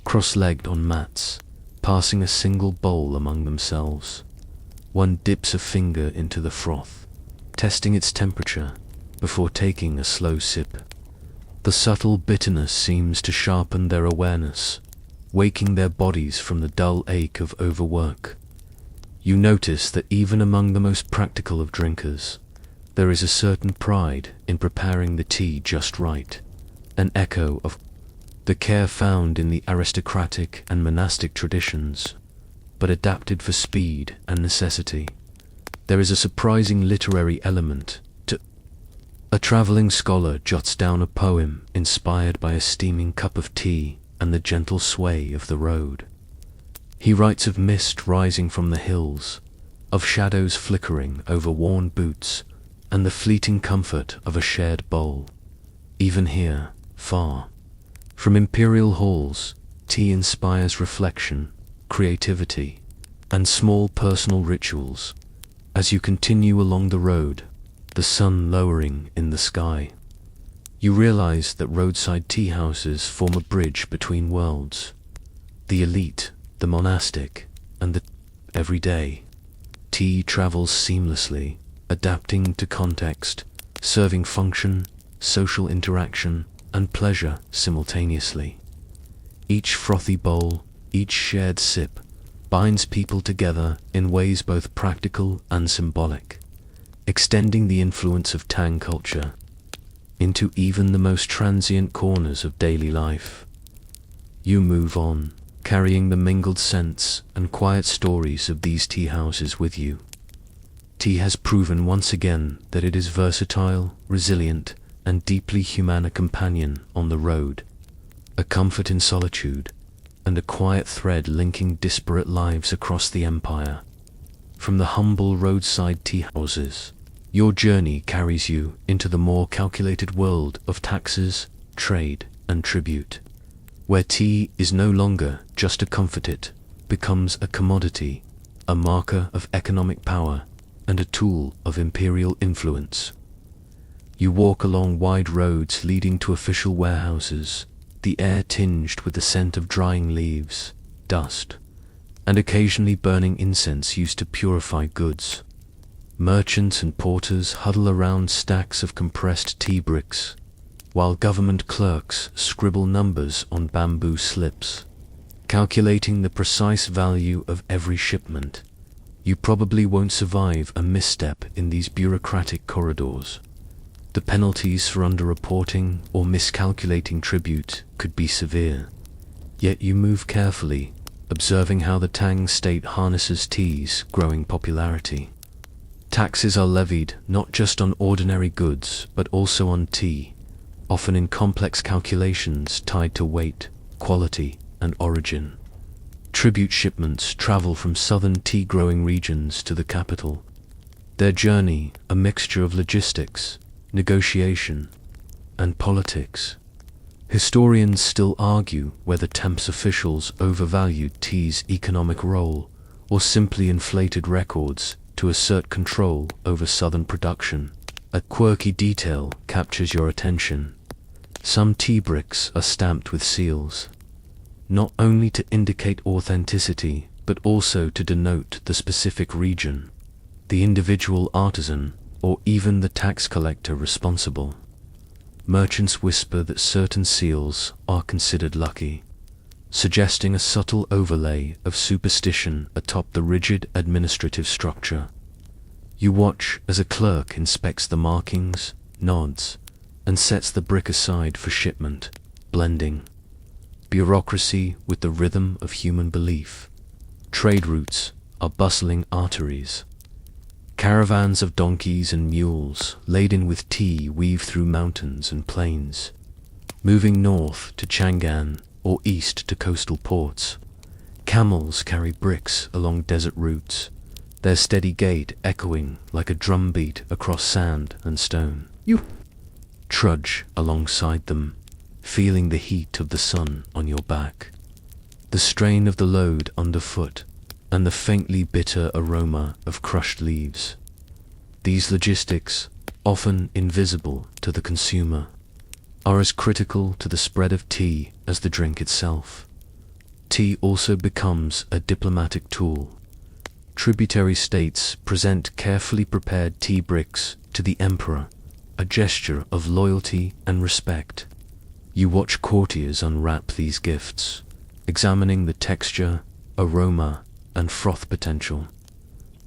cross-legged on mats, passing a single bowl among themselves. One dips a finger into the froth, testing its temperature before taking a slow sip. The subtle bitterness seems to sharpen their awareness, waking their bodies from the dull ache of overwork. You notice that even among the most practical of drinkers, there is a certain pride in preparing the tea just right, an echo of the care found in the aristocratic and monastic traditions, but adapted for speed and necessity. There is a surprising literary element to a traveling scholar jots down a poem inspired by a steaming cup of tea and the gentle sway of the road. He writes of mist rising from the hills, of shadows flickering over worn boots, and the fleeting comfort of a shared bowl. Even here, far from imperial halls, tea inspires reflection, creativity, and small personal rituals. As you continue along the road, the sun lowering in the sky, you realize that roadside tea houses form a bridge between worlds. The elite, the monastic, and the everyday. Tea travels seamlessly, adapting to context, serving function, social interaction, and pleasure simultaneously. Each frothy bowl, each shared sip, binds people together in ways both practical and symbolic, extending the influence of Tang culture into even the most transient corners of daily life. You move on, carrying the mingled scents and quiet stories of these tea houses with you. Tea has proven once again that it is versatile, resilient, and deeply human, a companion on the road, a comfort in solitude, and a quiet thread linking disparate lives across the empire. From the humble roadside tea houses, your journey carries you into the more calculated world of taxes, trade, and tribute, where tea is no longer just a comfort, it becomes a commodity, a marker of economic power, and a tool of imperial influence. You walk along wide roads leading to official warehouses, the air tinged with the scent of drying leaves, dust, and occasionally burning incense used to purify goods. Merchants and porters huddle around stacks of compressed tea bricks, while government clerks scribble numbers on bamboo slips, calculating the precise value of every shipment. You probably won't survive a misstep in these bureaucratic corridors. The penalties for underreporting or miscalculating tribute could be severe. Yet you move carefully, observing how the Tang state harnesses tea's growing popularity. Taxes are levied not just on ordinary goods, but also on tea, often in complex calculations tied to weight, quality, and origin. Tribute shipments travel from southern tea-growing regions to the capital. Their journey, a mixture of logistics, negotiation, and politics. Historians still argue whether Temp's officials overvalued tea's economic role or simply inflated records to assert control over southern production. A quirky detail captures your attention. Some tea bricks are stamped with seals, not only to indicate authenticity, but also to denote the specific region, the individual artisan, or even the tax collector responsible. Merchants whisper that certain seals are considered lucky, suggesting a subtle overlay of superstition atop the rigid administrative structure. You watch as a clerk inspects the markings, nods, and sets the brick aside for shipment, blending bureaucracy with the rhythm of human belief. Trade routes are bustling arteries. Caravans of donkeys and mules laden with tea weave through mountains and plains, moving north to Chang'an or east to coastal ports. Camels carry bricks along desert routes, their steady gait echoing like a drumbeat across sand and stone. You trudge alongside them, feeling the heat of the sun on your back, the strain of the load underfoot, and the faintly bitter aroma of crushed leaves. These logistics, often invisible to the consumer, are as critical to the spread of tea as the drink itself. Tea also becomes a diplomatic tool. Tributary states present carefully prepared tea bricks to the emperor, a gesture of loyalty and respect. You watch courtiers unwrap these gifts, examining the texture, aroma, and froth potential,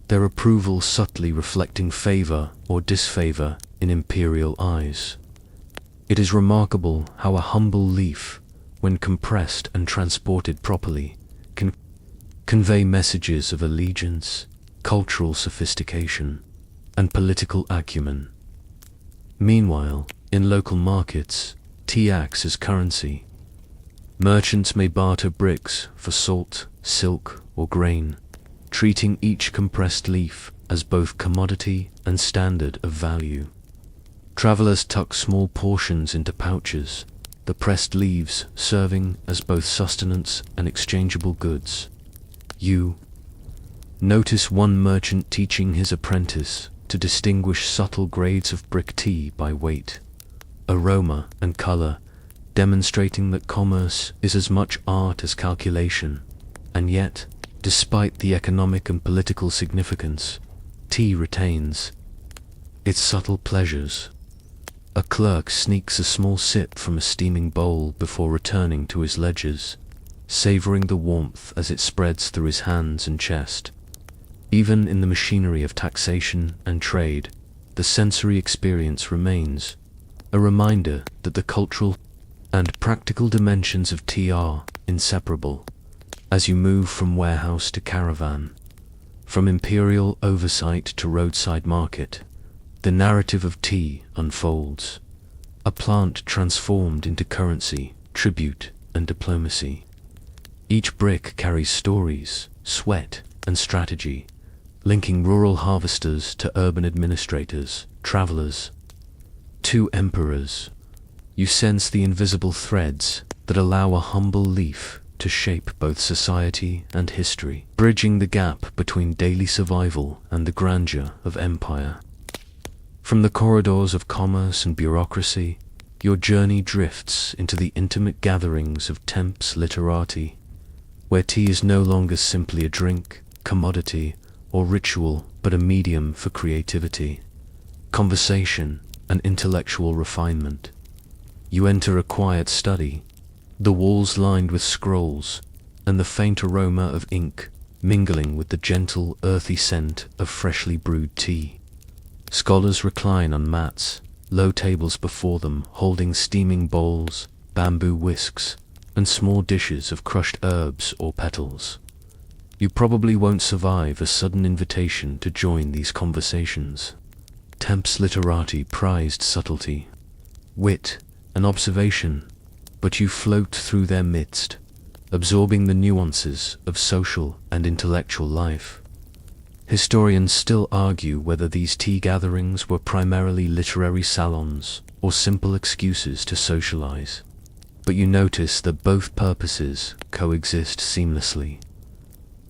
their approval subtly reflecting favor or disfavor in imperial eyes. It is remarkable how a humble leaf, when compressed and transported properly, can convey messages of allegiance, cultural sophistication, and political acumen. Meanwhile, in local markets, tea acts as currency. Merchants may barter bricks for salt, silk, or grain, treating each compressed leaf as both commodity and standard of value. Travelers tuck small portions into pouches, the pressed leaves serving as both sustenance and exchangeable goods. You notice one merchant teaching his apprentice to distinguish subtle grades of brick tea by weight, aroma, and color, demonstrating that commerce is as much art as calculation. And yet, despite the economic and political significance, tea retains its subtle pleasures. A clerk sneaks a small sip from a steaming bowl before returning to his ledgers, savoring the warmth as it spreads through his hands and chest. Even in the machinery of taxation and trade, the sensory experience remains, a reminder that the cultural and practical dimensions of tea are inseparable. As you move from warehouse to caravan, from imperial oversight to roadside market, the narrative of tea unfolds, a plant transformed into currency, tribute, and diplomacy. Each brick carries stories, sweat, and strategy, linking rural harvesters to urban administrators, travelers, to emperors. You sense the invisible threads that allow a humble leaf to shape both society and history, bridging the gap between daily survival and the grandeur of empire. From the corridors of commerce and bureaucracy, your journey drifts into the intimate gatherings of temps literati, where tea is no longer simply a drink, commodity, or ritual, but a medium for creativity, conversation, and intellectual refinement. You enter a quiet study, the walls lined with scrolls, and the faint aroma of ink mingling with the gentle, earthy scent of freshly brewed tea. Scholars recline on mats, low tables before them holding steaming bowls, bamboo whisks, and small dishes of crushed herbs or petals. You probably won't survive a sudden invitation to join these conversations. Temps literati prized subtlety, wit, and observation, but you float through their midst, absorbing the nuances of social and intellectual life. Historians still argue whether these tea gatherings were primarily literary salons or simple excuses to socialize, but you notice that both purposes coexist seamlessly.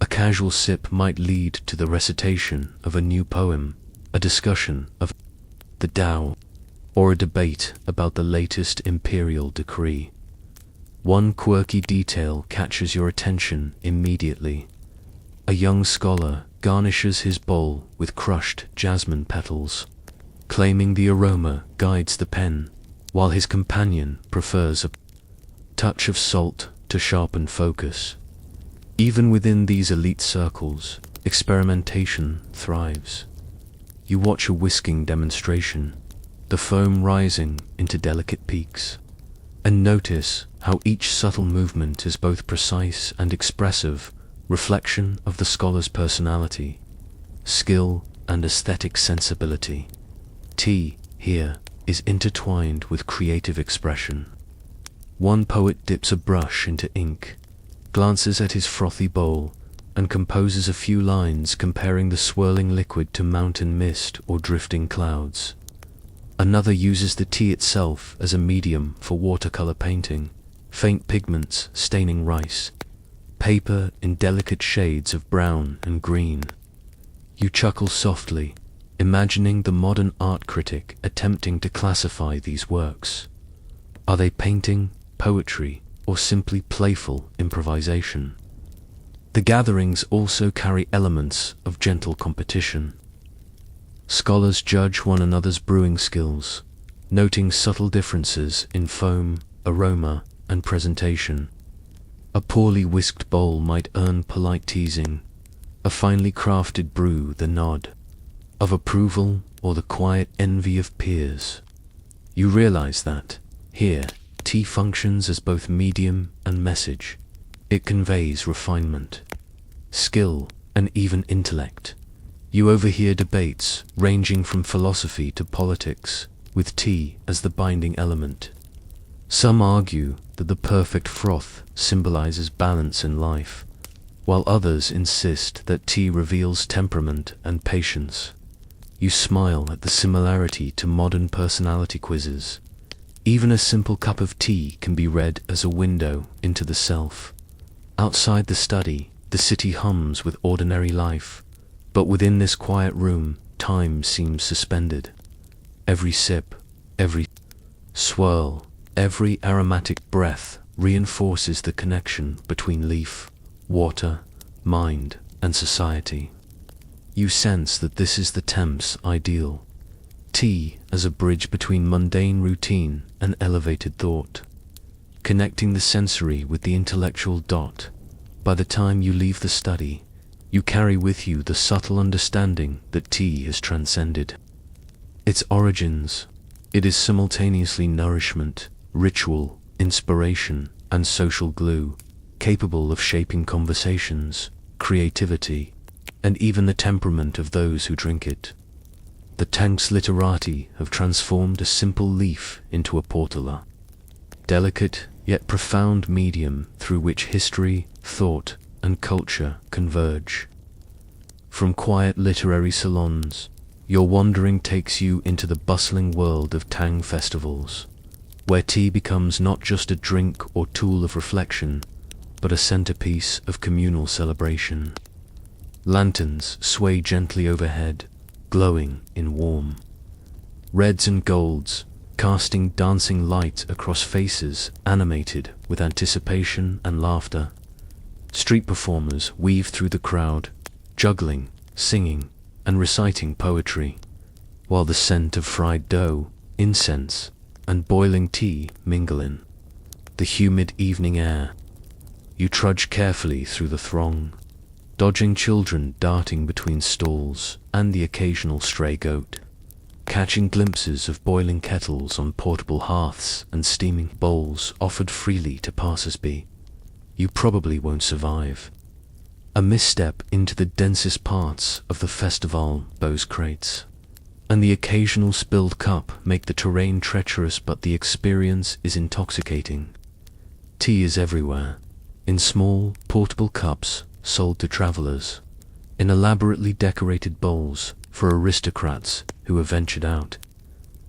A casual sip might lead to the recitation of a new poem, a discussion of the Tao, or a debate about the latest imperial decree. One quirky detail catches your attention immediately. A young scholar garnishes his bowl with crushed jasmine petals, claiming the aroma guides the pen, while his companion prefers a touch of salt to sharpen focus. Even within these elite circles, experimentation thrives. You watch a whisking demonstration, the foam rising into delicate peaks, and notice how each subtle movement is both precise and expressive, reflection of the scholar's personality, skill, and aesthetic sensibility. Tea, here, is intertwined with creative expression. One poet dips a brush into ink, glances at his frothy bowl, and composes a few lines comparing the swirling liquid to mountain mist or drifting clouds. Another uses the tea itself as a medium for watercolor painting, faint pigments staining rice, paper in delicate shades of brown and green. You chuckle softly, imagining the modern art critic attempting to classify these works. Are they painting, poetry, or simply playful improvisation? The gatherings also carry elements of gentle competition. Scholars judge one another's brewing skills, noting subtle differences in foam, aroma, and presentation. A poorly whisked bowl might earn polite teasing, a finely crafted brew the nod of approval or the quiet envy of peers. You realize that, here, tea functions as both medium and message. It conveys refinement, skill, and even intellect. You overhear debates ranging from philosophy to politics, with tea as the binding element. Some argue that the perfect froth symbolizes balance in life, while others insist that tea reveals temperament and patience. You smile at the similarity to modern personality quizzes. Even a simple cup of tea can be read as a window into the self. Outside the study, the city hums with ordinary life, but within this quiet room, time seems suspended. Every sip, every swirl, every aromatic breath reinforces the connection between leaf, water, mind, and society. You sense that this is the Thames ideal. Tea as a bridge between mundane routine and elevated thought, connecting the sensory with the intellectual dot. By the time you leave the study, you carry with you the subtle understanding that tea has transcended its origins. It is simultaneously nourishment, ritual, inspiration, and social glue, capable of shaping conversations, creativity, and even the temperament of those who drink it. The tanks literati have transformed a simple leaf into a portola, delicate yet profound medium through which history, thought, and culture converge. From quiet literary salons, your wandering takes you into the bustling world of Tang festivals, where tea becomes not just a drink or tool of reflection, but a centerpiece of communal celebration. Lanterns sway gently overhead, glowing in warm, reds and golds, casting dancing light across faces animated with anticipation and laughter. Street performers weave through the crowd, juggling, singing, and reciting poetry, while the scent of fried dough, incense, and boiling tea mingle in the humid evening air. You trudge carefully through the throng, dodging children darting between stalls and the occasional stray goat, catching glimpses of boiling kettles on portable hearths and steaming bowls offered freely to passers-by. You probably won't survive. A misstep into the densest parts of the festival bows crates, and the occasional spilled cup make the terrain treacherous, but the experience is intoxicating. Tea is everywhere, in small, portable cups sold to travelers, in elaborately decorated bowls for aristocrats who have ventured out,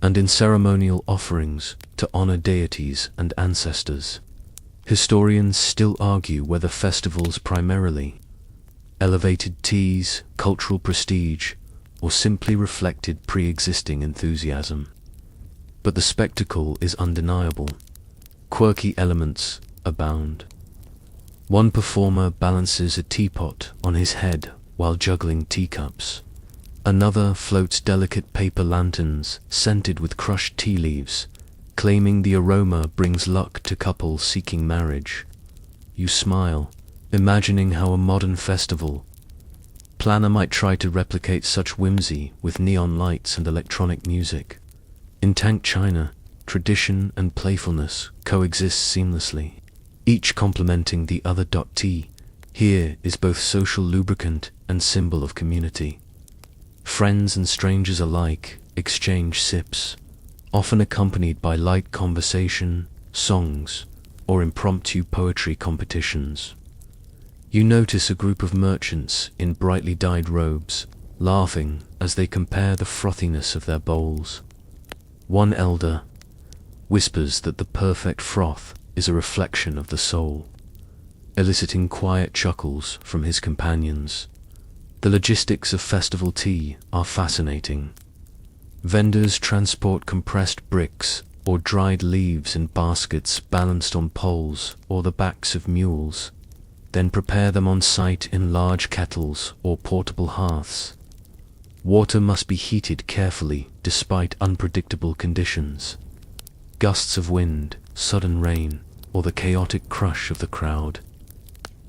and in ceremonial offerings to honor deities and ancestors. Historians still argue whether festivals primarily elevated tea's cultural prestige or simply reflected pre-existing enthusiasm. But the spectacle is undeniable. Quirky elements abound. One performer balances a teapot on his head while juggling teacups. Another floats delicate paper lanterns scented with crushed tea leaves, claiming the aroma brings luck to couples seeking marriage. You smile, imagining how a modern festival planner might try to replicate such whimsy with neon lights and electronic music. In Tang China, tradition and playfulness coexist seamlessly, each complementing the other. Tea here is both social lubricant and symbol of community. Friends and strangers alike exchange sips, often accompanied by light conversation, songs, or impromptu poetry competitions. You notice a group of merchants in brightly dyed robes, laughing as they compare the frothiness of their bowls. One elder whispers that the perfect froth is a reflection of the soul, eliciting quiet chuckles from his companions. The logistics of festival tea are fascinating. Vendors transport compressed bricks or dried leaves in baskets balanced on poles or the backs of mules, then prepare them on site in large kettles or portable hearths. Water must be heated carefully despite unpredictable conditions. Gusts of wind, sudden rain, or the chaotic crush of the crowd.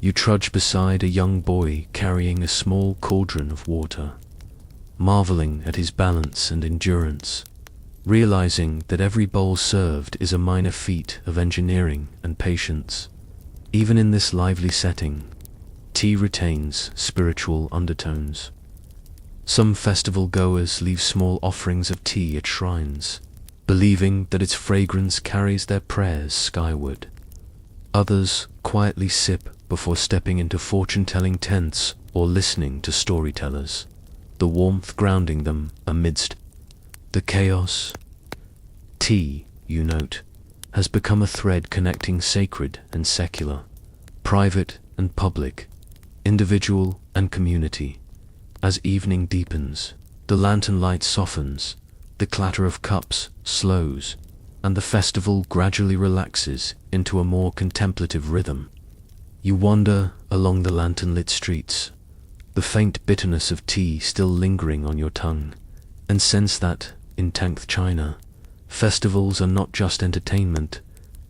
You trudge beside a young boy carrying a small cauldron of water, marveling at his balance and endurance, realizing that every bowl served is a minor feat of engineering and patience. Even in this lively setting, tea retains spiritual undertones. Some festival goers leave small offerings of tea at shrines, believing that its fragrance carries their prayers skyward. Others quietly sip before stepping into fortune-telling tents or listening to storytellers, the warmth grounding them amidst the chaos. Tea, you note, has become a thread connecting sacred and secular, private and public, individual and community. As evening deepens, the lantern light softens, the clatter of cups slows, and the festival gradually relaxes into a more contemplative rhythm. You wander along the lantern-lit streets, the faint bitterness of tea still lingering on your tongue, and sense that, in Tang China, festivals are not just entertainment,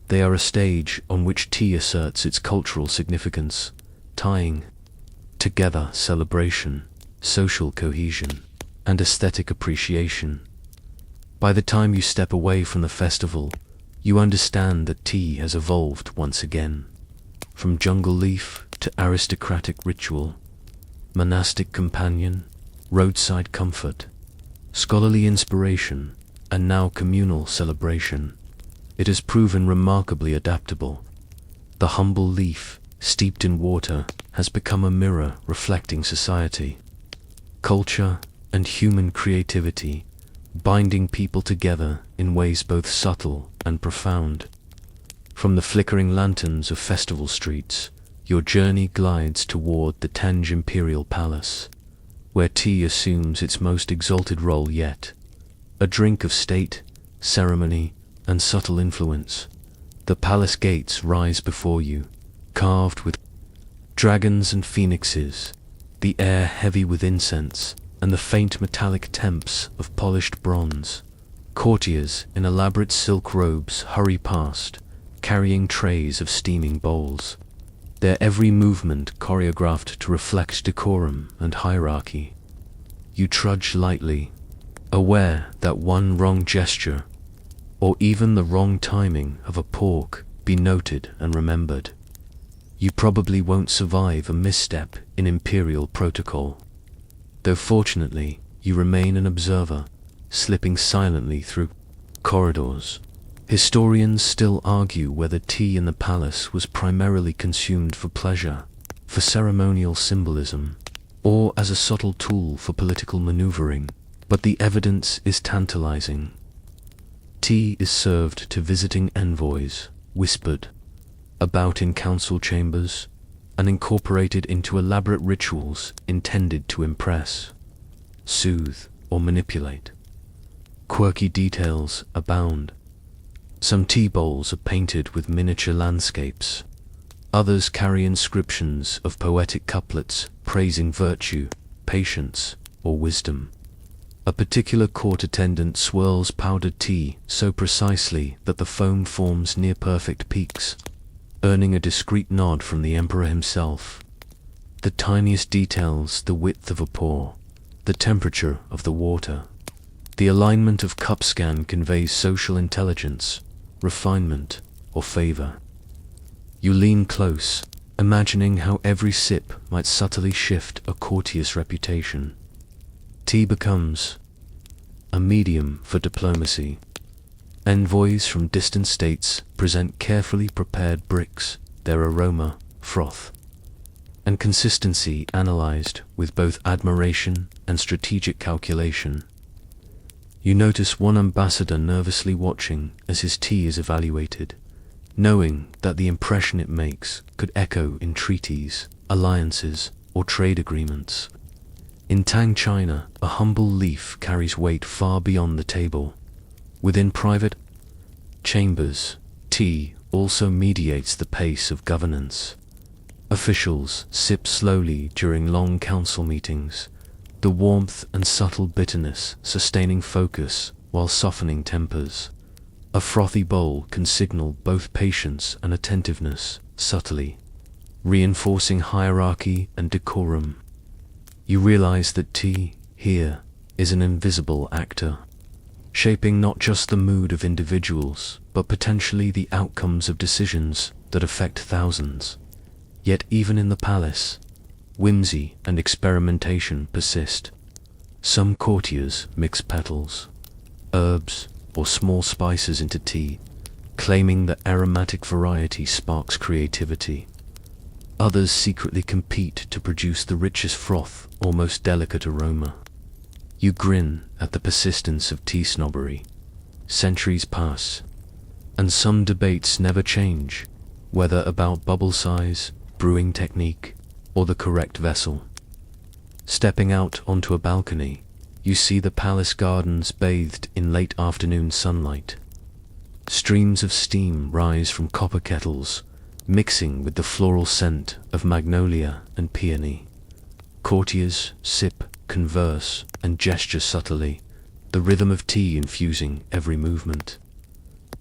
they are a stage on which tea asserts its cultural significance, tying together celebration, social cohesion, and aesthetic appreciation. By the time you step away from the festival, you understand that tea has evolved once again. From jungle leaf to aristocratic ritual, monastic companion, roadside comfort, scholarly inspiration, and now communal celebration, it has proven remarkably adaptable. The humble leaf, steeped in water, has become a mirror reflecting society, culture, and human creativity, binding people together in ways both subtle and profound. From the flickering lanterns of festival streets, your journey glides toward the Tang Imperial Palace, where tea assumes its most exalted role yet. a drink of state, ceremony, and subtle influence. The palace gates rise before you, carved with dragons and phoenixes, the air heavy with incense, and the faint metallic temps of polished bronze. Courtiers in elaborate silk robes hurry past, carrying trays of steaming bowls, their every movement choreographed to reflect decorum and hierarchy. You trudge lightly, aware that one wrong gesture, or even the wrong timing of a pork, be noted and remembered. You probably won't survive a misstep in imperial protocol, though fortunately you remain an observer, slipping silently through corridors. Historians still argue whether tea in the palace was primarily consumed for pleasure, for ceremonial symbolism, or as a subtle tool for political maneuvering, but the evidence is tantalizing. Tea is served to visiting envoys, whispered about in council chambers, and incorporated into elaborate rituals intended to impress, soothe, or manipulate. Quirky details abound. Some tea bowls are painted with miniature landscapes. Others carry inscriptions of poetic couplets praising virtue, patience, or wisdom. A particular court attendant swirls powdered tea so precisely that the foam forms near-perfect peaks, earning a discreet nod from the emperor himself. The tiniest details, the width of a pour, the temperature of the water, the alignment of cup scan conveys social intelligence, refinement, or favor. You lean close, imagining how every sip might subtly shift a courtier's reputation. Tea becomes a medium for diplomacy. Envoys from distant states present carefully prepared bricks, their aroma, froth, and consistency analyzed with both admiration and strategic calculation. You notice one ambassador nervously watching as his tea is evaluated, knowing that the impression it makes could echo in treaties, alliances, or trade agreements. In Tang China, a humble leaf carries weight far beyond the table. Within private chambers, tea also mediates the pace of governance. Officials sip slowly during long council meetings, the warmth and subtle bitterness sustaining focus while softening tempers. A frothy bowl can signal both patience and attentiveness subtly, reinforcing hierarchy and decorum. You realize that tea, here, is an invisible actor, shaping not just the mood of individuals, but potentially the outcomes of decisions that affect thousands. Yet even in the palace, whimsy and experimentation persist. Some courtiers mix petals, herbs, or small spices into tea, claiming that aromatic variety sparks creativity. Others secretly compete to produce the richest froth or most delicate aroma. You grin at the persistence of tea snobbery. Centuries pass, and some debates never change, whether about bubble size, brewing technique, or the correct vessel. Stepping out onto a balcony, you see the palace gardens bathed in late afternoon sunlight. Streams of steam rise from copper kettles, mixing with the floral scent of magnolia and peony. Courtiers sip, converse, and gesture subtly, the rhythm of tea infusing every movement.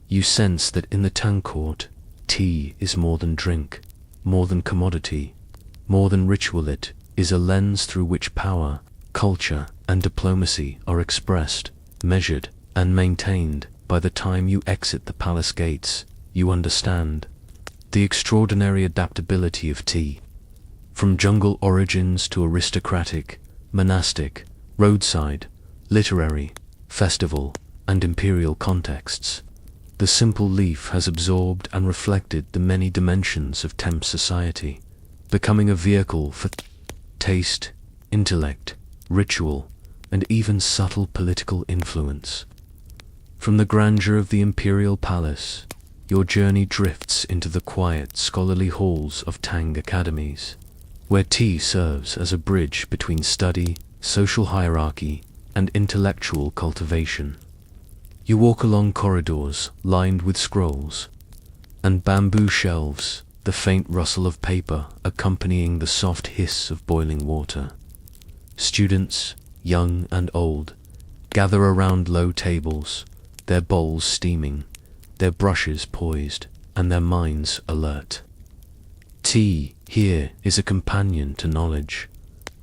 You sense that in the Tang court, tea is more than drink, more than commodity, more than ritual. It is a lens through which power, culture, and diplomacy are expressed, measured, and maintained. By the time you exit the palace gates, you understand the extraordinary adaptability of tea. From jungle origins to aristocratic, monastic, roadside, literary, festival, and imperial contexts, the simple leaf has absorbed and reflected the many dimensions of Temp society, becoming a vehicle for taste, intellect, ritual, and even subtle political influence. From the grandeur of the imperial palace, your journey drifts into the quiet, scholarly halls of Tang academies, where tea serves as a bridge between study, social hierarchy, and intellectual cultivation. You walk along corridors lined with scrolls and bamboo shelves, the faint rustle of paper accompanying the soft hiss of boiling water. Students, young and old, gather around low tables, their bowls steaming, their brushes poised, and their minds alert. Tea here is a companion to knowledge,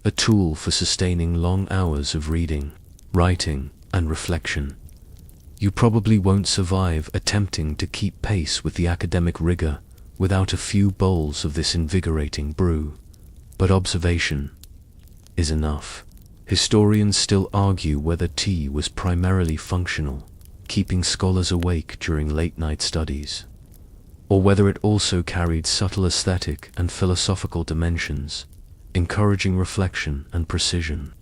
a tool for sustaining long hours of reading, writing, and reflection. You probably won't survive attempting to keep pace with the academic rigor without a few bowls of this invigorating brew, but observation is enough. Historians still argue whether tea was primarily functional, keeping scholars awake during late-night studies, or whether it also carried subtle aesthetic and philosophical dimensions, encouraging reflection and precision.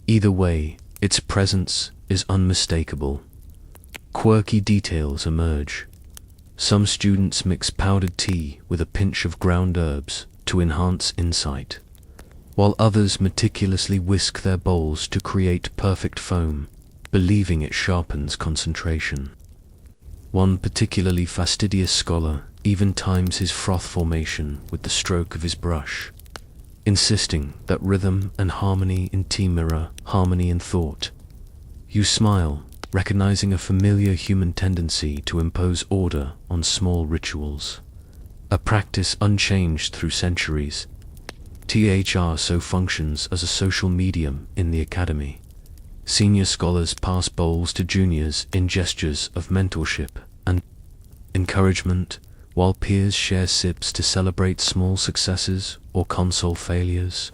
Either way, its presence is unmistakable. Quirky details emerge. Some students mix powdered tea with a pinch of ground herbs to enhance insight, while others meticulously whisk their bowls to create perfect foam, believing it sharpens concentration. One particularly fastidious scholar even times his froth formation with the stroke of his brush, insisting that rhythm and harmony in tea mirror harmony in thought. You smile, recognizing a familiar human tendency to impose order on small rituals, a practice unchanged through centuries. THR so functions as a social medium in the academy. Senior scholars pass bowls to juniors in gestures of mentorship and encouragement, while peers share sips to celebrate small successes or console failures.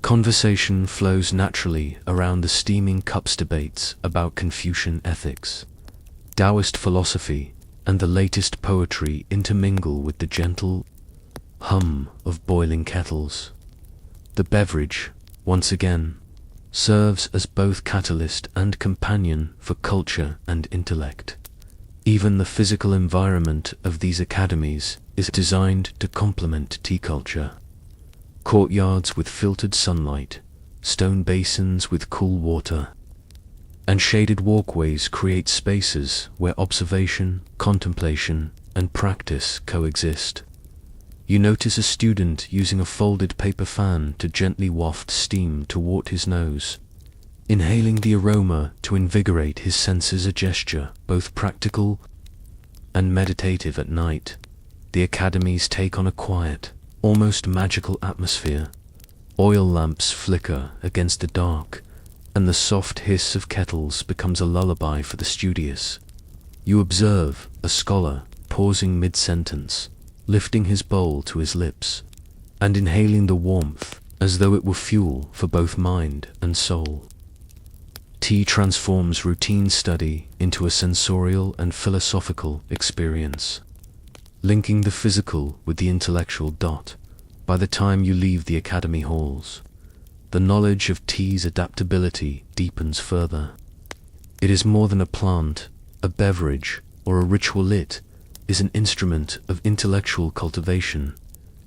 Conversation flows naturally around the steaming cups debates about Confucian ethics. Taoist philosophy and the latest poetry intermingle with the gentle hum of boiling kettles. The beverage, once again, serves as both catalyst and companion for culture and intellect. Even the physical environment of these academies is designed to complement tea culture. Courtyards with filtered sunlight, stone basins with cool water, and shaded walkways create spaces where observation, contemplation, and practice coexist. You notice a student using a folded paper fan to gently waft steam toward his nose, inhaling the aroma to invigorate his senses, a gesture both practical and meditative. At night, the academies take on a quiet, almost magical atmosphere. Oil lamps flicker against the dark, and the soft hiss of kettles becomes a lullaby for the studious. You observe a scholar pausing mid-sentence, lifting his bowl to his lips, and inhaling the warmth as though it were fuel for both mind and soul. Tea transforms routine study into a sensorial and philosophical experience, linking the physical with the intellectual. By the time you leave the academy halls, the knowledge of tea's adaptability deepens further. It is more than a plant, a beverage, or a ritual. It is an instrument of intellectual cultivation,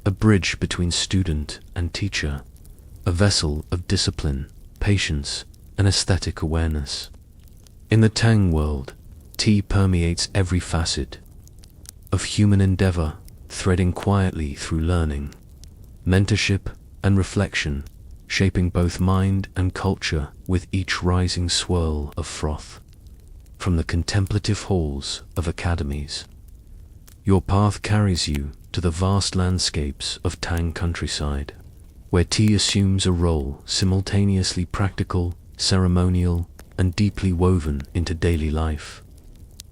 a bridge between student and teacher, a vessel of discipline, patience, and aesthetic awareness. In the Tang world, tea permeates every facet of human endeavor, threading quietly through learning, mentorship, and reflection, shaping both mind and culture with each rising swirl of froth. From the contemplative halls of academies, your path carries you to the vast landscapes of Tang countryside, where tea assumes a role simultaneously practical, ceremonial, and deeply woven into daily life.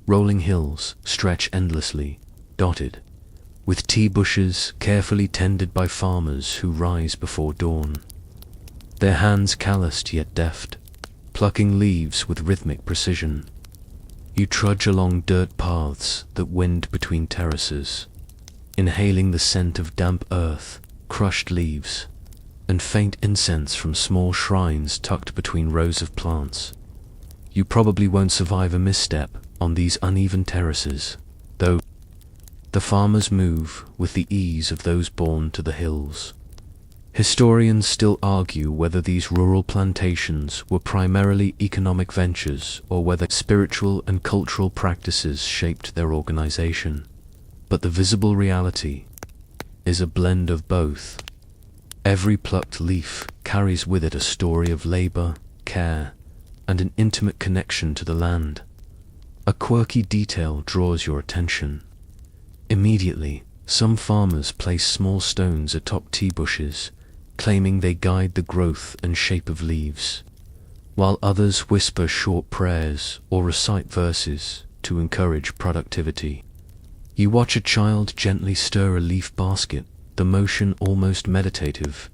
Rolling hills stretch endlessly, dotted with tea bushes carefully tended by farmers who rise before dawn, their hands calloused yet deft, plucking leaves with rhythmic precision. You trudge along dirt paths that wind between terraces, inhaling the scent of damp earth, crushed leaves, and faint incense from small shrines tucked between rows of plants. You probably won't survive a misstep on these uneven terraces, though the farmers move with the ease of those born to the hills. Historians still argue whether these rural plantations were primarily economic ventures or whether spiritual and cultural practices shaped their organization. But the visible reality is a blend of both. Every plucked leaf carries with it a story of labor, care, and an intimate connection to the land. A quirky detail draws your attention. Immediately, some farmers place small stones atop tea bushes, claiming they guide the growth and shape of leaves, while others whisper short prayers or recite verses to encourage productivity. You watch a child gently stir a leaf basket, the motion almost meditative,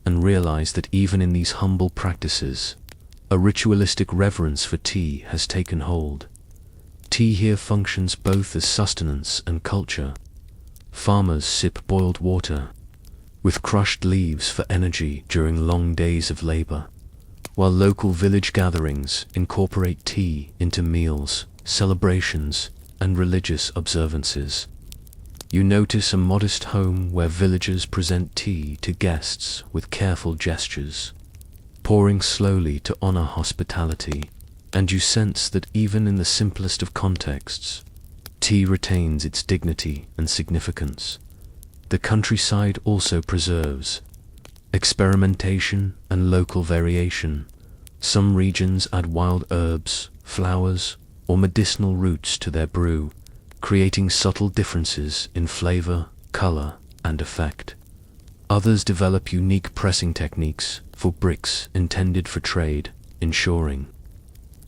and realize that even in these humble practices, a ritualistic reverence for tea has taken hold. Tea here functions both as sustenance and culture. Farmers sip boiled water, with crushed leaves for energy during long days of labor, while local village gatherings incorporate tea into meals, celebrations, and religious observances. You notice a modest home where villagers present tea to guests with careful gestures, pouring slowly to honor hospitality, and you sense that even in the simplest of contexts, tea retains its dignity and significance. The countryside also preserves experimentation and local variation. Some regions add wild herbs, flowers, or medicinal roots to their brew, creating subtle differences in flavor, color, and effect. Others develop unique pressing techniques for bricks intended for trade, ensuring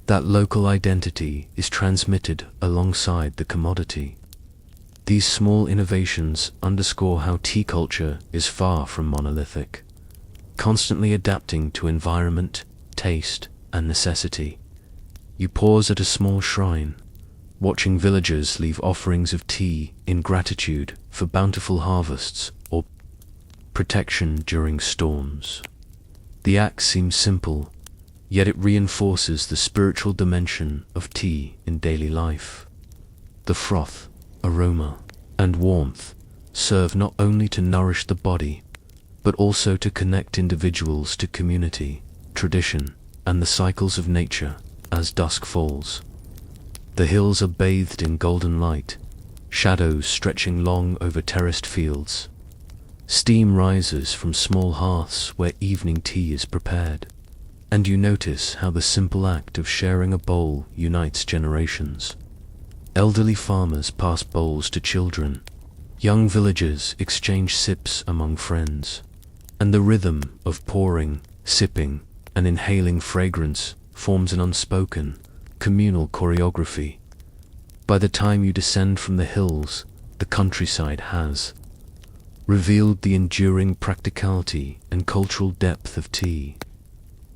that local identity is transmitted alongside the commodity. These small innovations underscore how tea culture is far from monolithic, constantly adapting to environment, taste, and necessity. You pause at a small shrine, watching villagers leave offerings of tea in gratitude for bountiful harvests or protection during storms. The act seems simple, yet it reinforces the spiritual dimension of tea in daily life. The froth, aroma, and warmth serve not only to nourish the body, but also to connect individuals to community, tradition, and the cycles of nature as dusk falls. The hills are bathed in golden light, shadows stretching long over terraced fields. Steam rises from small hearths where evening tea is prepared, and you notice how the simple act of sharing a bowl unites generations. Elderly farmers pass bowls to children, young villagers exchange sips among friends, and the rhythm of pouring, sipping, and inhaling fragrance forms an unspoken, communal choreography. By the time you descend from the hills, the countryside has revealed the enduring practicality and cultural depth of tea.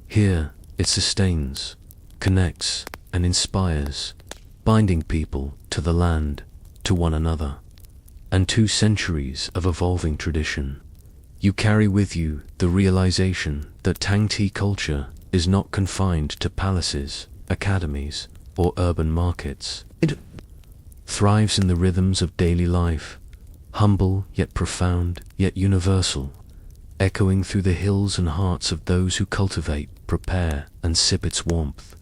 Here, it sustains, connects, and inspires, binding people to the land, to one another, and 2 centuries of evolving tradition. You carry with you the realization that Tang tea culture is not confined to palaces, academies, or urban markets. It thrives in the rhythms of daily life, humble yet profound, yet universal, echoing through the hills and hearts of those who cultivate, prepare, and sip its warmth.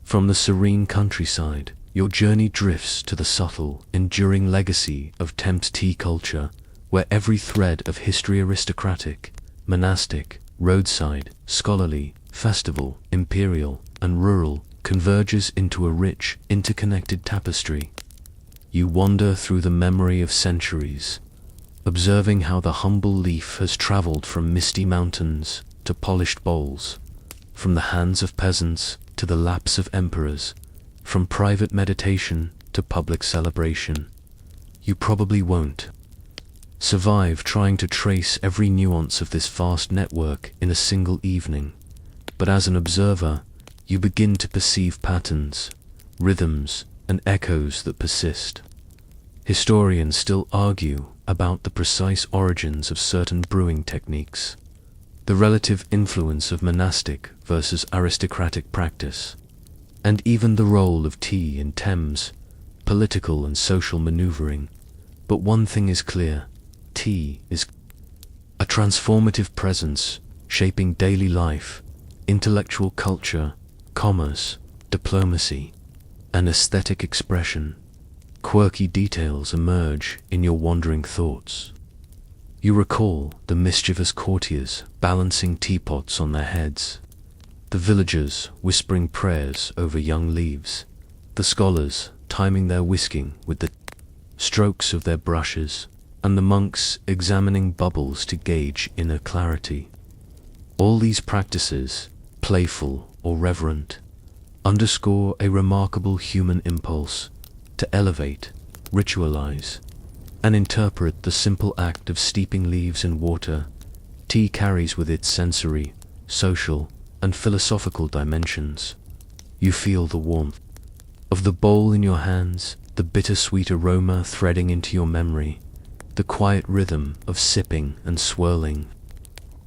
From the serene countryside, your journey drifts to the subtle, enduring legacy of Thames tea culture, where every thread of history, aristocratic, monastic, roadside, scholarly, festival, imperial, and rural, converges into a rich, interconnected tapestry. You wander through the memory of centuries, observing how the humble leaf has traveled from misty mountains to polished bowls, from the hands of peasants to the laps of emperors, from private meditation to public celebration. You probably won't survive trying to trace every nuance of this vast network in a single evening, but as an observer, you begin to perceive patterns, rhythms, and echoes that persist. Historians still argue about the precise origins of certain brewing techniques, the relative influence of monastic versus aristocratic practice, and even the role of tea in Thames, political and social maneuvering. But one thing is clear: tea is a transformative presence shaping daily life, intellectual culture, commerce, diplomacy, and aesthetic expression. Quirky details emerge in your wandering thoughts. You recall the mischievous courtiers balancing teapots on their heads, the villagers whispering prayers over young leaves, the scholars timing their whisking with the strokes of their brushes, and the monks examining bubbles to gauge inner clarity. All these practices, playful or reverent, underscore a remarkable human impulse to elevate, ritualize, and interpret the simple act of steeping leaves in water. Tea carries with it sensory, social, and philosophical dimensions. You feel the warmth of the bowl in your hands, the bittersweet aroma threading into your memory, the quiet rhythm of sipping and swirling.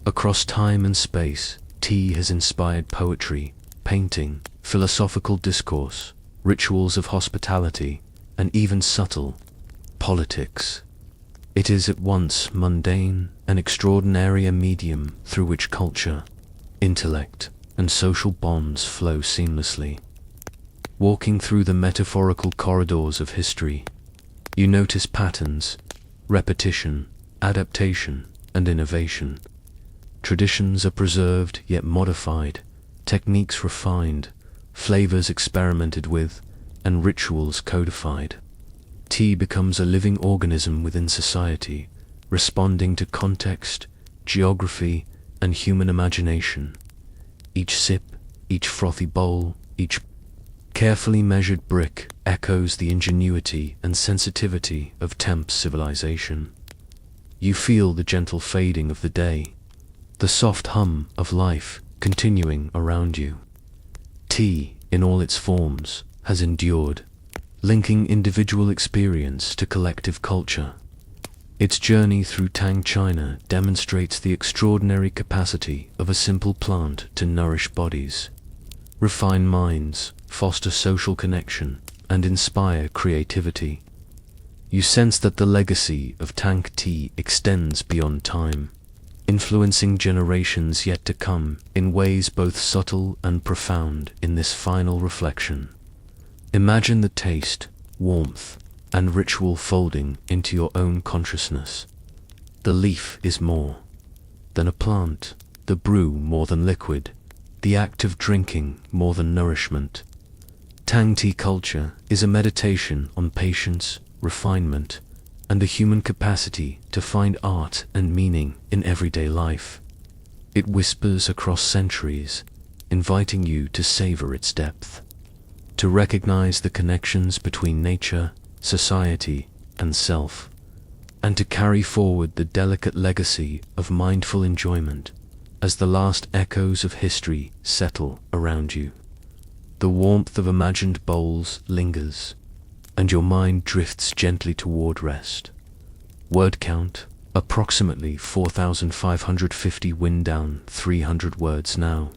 Across time and space, tea has inspired poetry, painting, philosophical discourse, rituals of hospitality, and even subtle politics. It is at once mundane and extraordinary, a medium through which culture, intellect, and social bonds flow seamlessly. Walking through the metaphorical corridors of history, you notice patterns, repetition, adaptation, and innovation. Traditions are preserved yet modified, techniques refined, flavors experimented with, and rituals codified. Tea becomes a living organism within society, responding to context, geography, and human imagination. Each sip, each frothy bowl, each carefully measured brick echoes the ingenuity and sensitivity of Temp civilization. You feel the gentle fading of the day, the soft hum of life continuing around you. Tea, in all its forms, has endured, linking individual experience to collective culture. Its journey through Tang China demonstrates the extraordinary capacity of a simple plant to nourish bodies, refine minds, foster social connection, and inspire creativity. You sense that the legacy of Tang tea extends beyond time, influencing generations yet to come in ways both subtle and profound. In this final reflection, imagine the taste, warmth, and ritual folding into your own consciousness. The leaf is more than a plant, the brew more than liquid, the act of drinking more than nourishment. Tang tea culture is a meditation on patience, refinement, and the human capacity to find art and meaning in everyday life. It whispers across centuries, inviting you to savor its depth, to recognize the connections between nature, society, and self, and to carry forward the delicate legacy of mindful enjoyment as the last echoes of history settle around you. The warmth of imagined bowls lingers, and your mind drifts gently toward rest. Word count, approximately 4,550. Wind down 300 words now.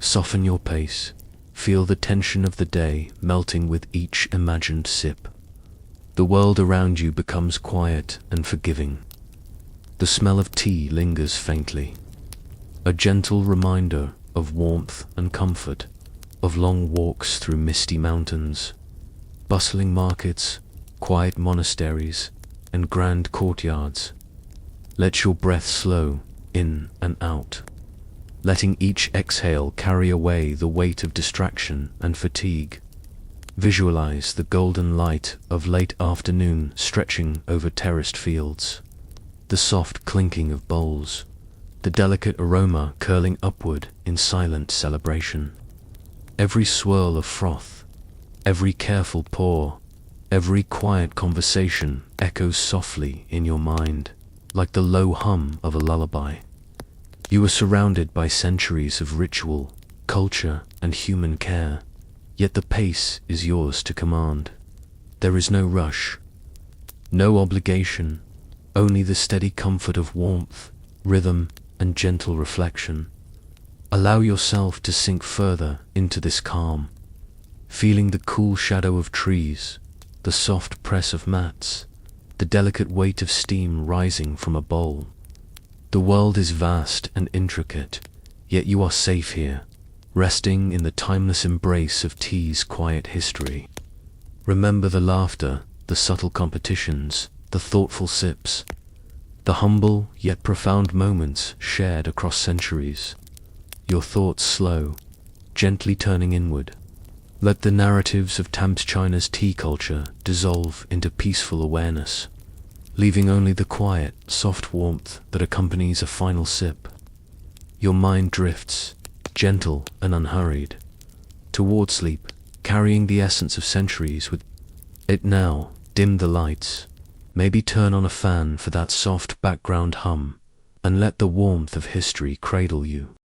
Soften your pace. Feel the tension of the day melting with each imagined sip. The world around you becomes quiet and forgiving. The smell of tea lingers faintly, a gentle reminder of warmth and comfort, of long walks through misty mountains, bustling markets, quiet monasteries, and grand courtyards. Let your breath slow in and out, letting each exhale carry away the weight of distraction and fatigue. Visualize the golden light of late afternoon stretching over terraced fields, the soft clinking of bowls, the delicate aroma curling upward in silent celebration. Every swirl of froth, every careful pour, every quiet conversation echoes softly in your mind, like the low hum of a lullaby. You are surrounded by centuries of ritual, culture, and human care, yet the pace is yours to command. There is no rush, no obligation, only the steady comfort of warmth, rhythm, and gentle reflection. Allow yourself to sink further into this calm, feeling the cool shadow of trees, the soft press of mats, the delicate weight of steam rising from a bowl. The world is vast and intricate, yet you are safe here, resting in the timeless embrace of tea's quiet history. Remember the laughter, the subtle competitions, the thoughtful sips, the humble yet profound moments shared across centuries. Your thoughts slow, gently turning inward. Let the narratives of Thames China's tea culture dissolve into peaceful awareness, leaving only the quiet, soft warmth that accompanies a final sip. Your mind drifts, gentle and unhurried, toward sleep, carrying the essence of centuries with it. Now, dim the lights, maybe turn on a fan for that soft background hum, and let the warmth of history cradle you.